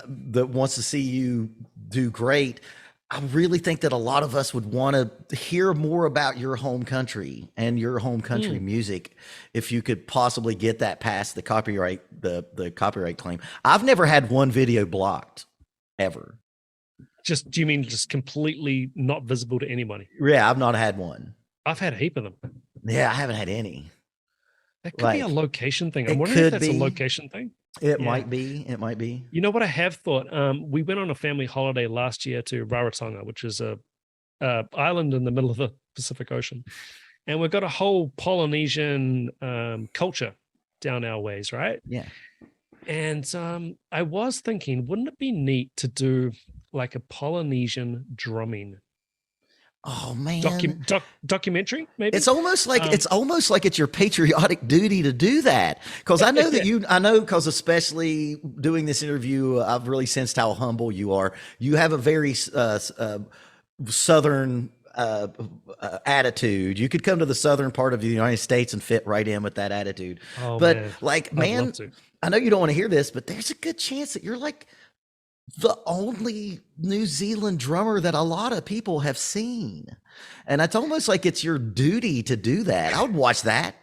that wants to see you do great. I really think that a lot of us would want to hear more about your home country and your home country music. If you could possibly get that past the copyright, the copyright claim. I've never had one video blocked. Ever. Do you mean just completely not visible to anybody? Yeah, I've not had one. I've had a heap of them. Yeah, I haven't had any. That could be a location thing. I'm wondering if that's a location thing. It might be. It might be. You know what I have thought? We went on a family holiday last year to Rarotonga, which is a island in the middle of the Pacific Ocean. And we've got a whole Polynesian culture down our ways, right? Yeah. And I was thinking, wouldn't it be neat to do like a Polynesian drumming? Oh man, documentary maybe. It's almost like it's your patriotic duty to do that, because I know that because especially doing this interview, I've really sensed how humble you are. You have a very southern attitude. You could come to the southern part of the United States and fit right in with that attitude. Oh, but man, I know you don't want to hear this, but there's a good chance that you're like the only New Zealand drummer that a lot of people have seen. And it's almost like it's your duty to do that. I would watch that.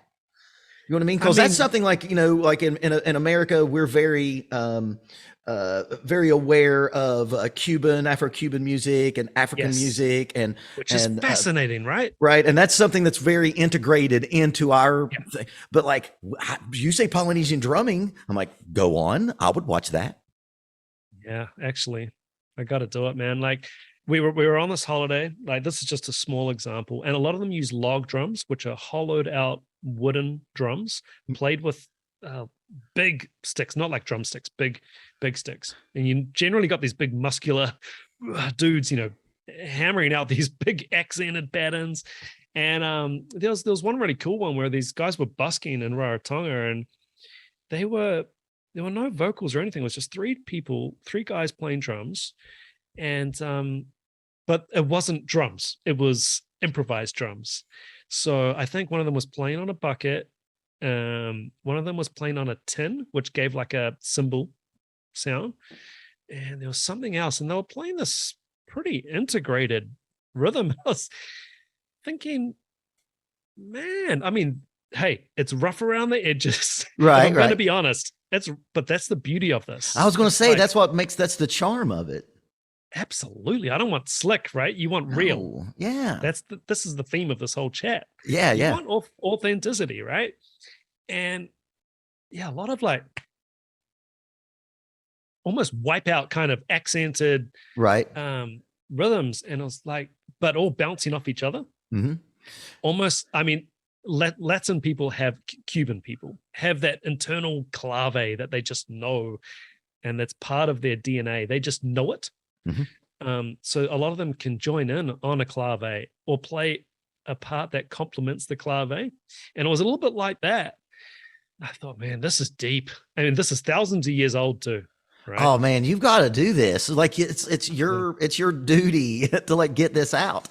You know what I mean? Because that's something like, like in America, we're very very aware of Cuban, Afro-Cuban music and African music, and which is fascinating, right? Right, and that's something that's very integrated into our thing. But like you say, Polynesian drumming, I'm like, go on, I would watch that. Yeah, actually, I got to do it, man. Like we were on this holiday. Like this is just a small example, and a lot of them use log drums, which are hollowed out wooden drums played with big sticks, not like drumsticks, big sticks. And you generally got these big muscular dudes, hammering out these big accented patterns. And there was one really cool one where these guys were busking in Rarotonga, and there were no vocals or anything. It was just three guys playing drums, and but it wasn't drums. It was improvised drums. So I think one of them was playing on a bucket. One of them was playing on a tin, which gave like a cymbal sound, and there was something else, and they were playing this pretty integrated rhythm. I was thinking, man, I mean, hey, it's rough around the edges. If Right, I'm going to right. be honest, but that's the beauty of this. I was going to It's say like, that's the charm of it. absolutely. I don't want slick, right? You want real. No, yeah, This is the theme of this whole chat. yeah, You yeah. want authenticity, right? And yeah, a lot of like almost wipeout kind of accented Right. rhythms, and it was like, but all bouncing off each other. Mm-hmm. Almost, I mean, Latin people have, Cuban people have that internal clave that they just know, and that's part of their DNA. They just know it. Mm-hmm. So a lot of them can join in on a clave or play a part that complements the clave. And it was a little bit like that. I thought, man, this is deep. I mean, this is thousands of years old too, right? Oh man, you've got to do this. Like it's your duty to like get this out.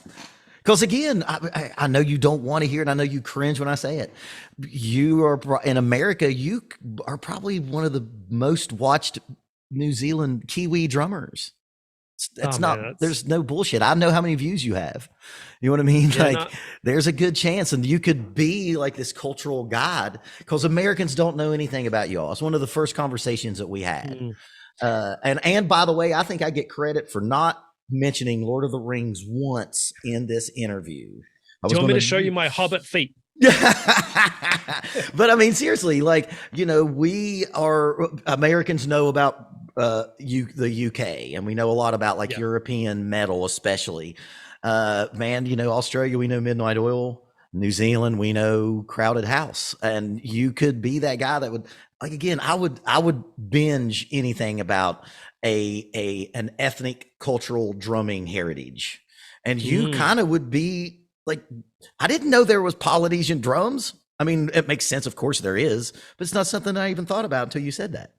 Because again, I know you don't want to hear it. I know you cringe when I say it. You are in America. You are probably one of the most watched New Zealand Kiwi drummers. That's not. Man, there's no bullshit. I know how many views you have. You know what I mean? Yeah, like, there's a good chance, and you could be like this cultural guide. Because Americans don't know anything about y'all. It's one of the first conversations that we had. And by the way, I think I get credit for not mentioning Lord of the Rings once in this interview. Do you want me to show you my Hobbit feet? But I mean, seriously, like, we are Americans know about the UK, and we know a lot about like European metal, especially. Man, Australia, we know Midnight Oil. New Zealand, we know Crowded House, and you could be that guy that would, like, again, I would binge anything about an ethnic cultural drumming heritage, and you kind of would be like, I didn't know there was Polynesian drums. I mean, it makes sense, of course there is, but it's not something I even thought about until you said that.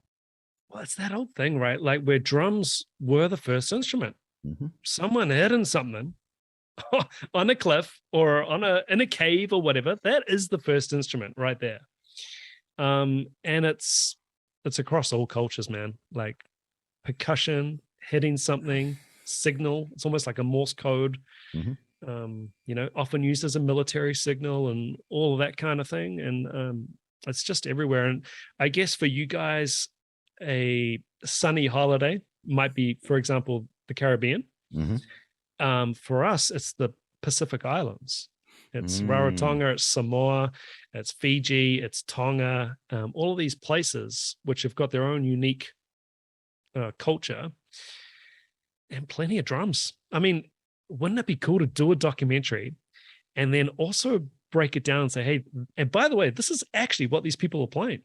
Well, it's that old thing, right? Like where drums were the first instrument. Mm-hmm. Someone hidden something on a cliff or in a cave or whatever. That is the first instrument right there. And it's across all cultures, man. Like percussion, hitting something, signal. It's almost like a Morse code. Mm-hmm. Often used as a military signal and all of that kind of thing. And it's just everywhere. And I guess for you guys, a sunny holiday might be, for example, the Caribbean. Mm-hmm. For us, it's the Pacific Islands. It's Rarotonga, it's Samoa, it's Fiji, it's Tonga, all of these places which have got their own unique culture and plenty of drums. I mean, wouldn't it be cool to do a documentary and then also break it down and say, hey, and by the way, this is actually what these people are playing.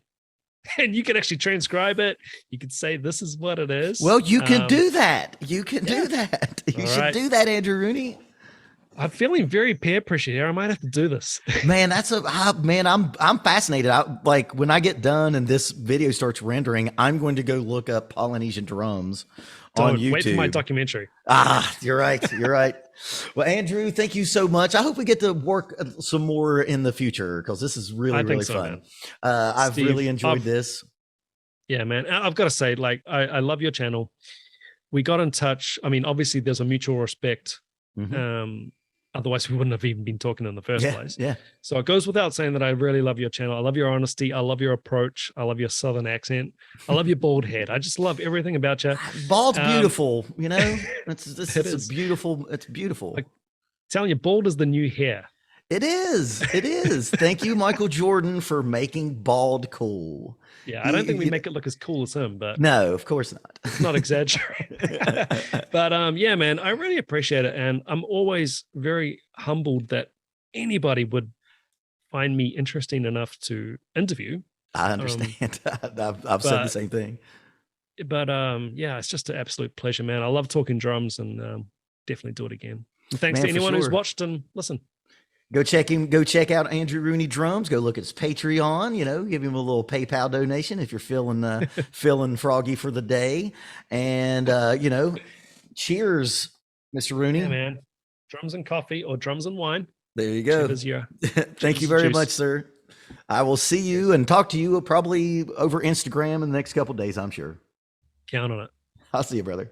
And you can actually transcribe it. You could say, this is what it is. Well, you can do that. You can do that. You should do that, Andrew Rooney. I'm feeling very peer pressure here. I might have to do this. Man, I'm fascinated. Like when I get done and this video starts rendering, I'm going to go look up Polynesian drums on YouTube. Wait for my documentary. You're right. You're right. Well, Andrew, thank you so much. I hope we get to work some more in the future because this is really fun. I've really enjoyed this. Yeah, man. I've got to say, like, I love your channel. We got in touch. I mean, obviously there's a mutual respect. Mm-hmm. Otherwise we wouldn't have even been talking in the first place. Yeah. So it goes without saying that I really love your channel. I love your honesty. I love your approach. I love your Southern accent. I love your bald head. I just love everything about you. Bald's beautiful, it's beautiful. It's beautiful. Like, telling you, bald is the new hair. It is. It is. Thank you, Michael Jordan, for making bald cool. Yeah, I don't think we make it look as cool as him, but no, of course not. It's not exaggerating. But yeah, man, I really appreciate it, and I'm always very humbled that anybody would find me interesting enough to interview. I understand. I've said the same thing. But yeah, it's just an absolute pleasure, man. I love talking drums, and definitely do it again. And thanks to anyone who's watched and listened. Go check him. Go check out Andrew Rooney Drums. Go look at his Patreon. Give him a little PayPal donation if you're feeling froggy for the day. And cheers, Mr. Rooney. Yeah, man. Drums and coffee or drums and wine. There you go. Thank you very much, sir. I will see you and talk to you probably over Instagram in the next couple of days, I'm sure. Count on it. I'll see you, brother.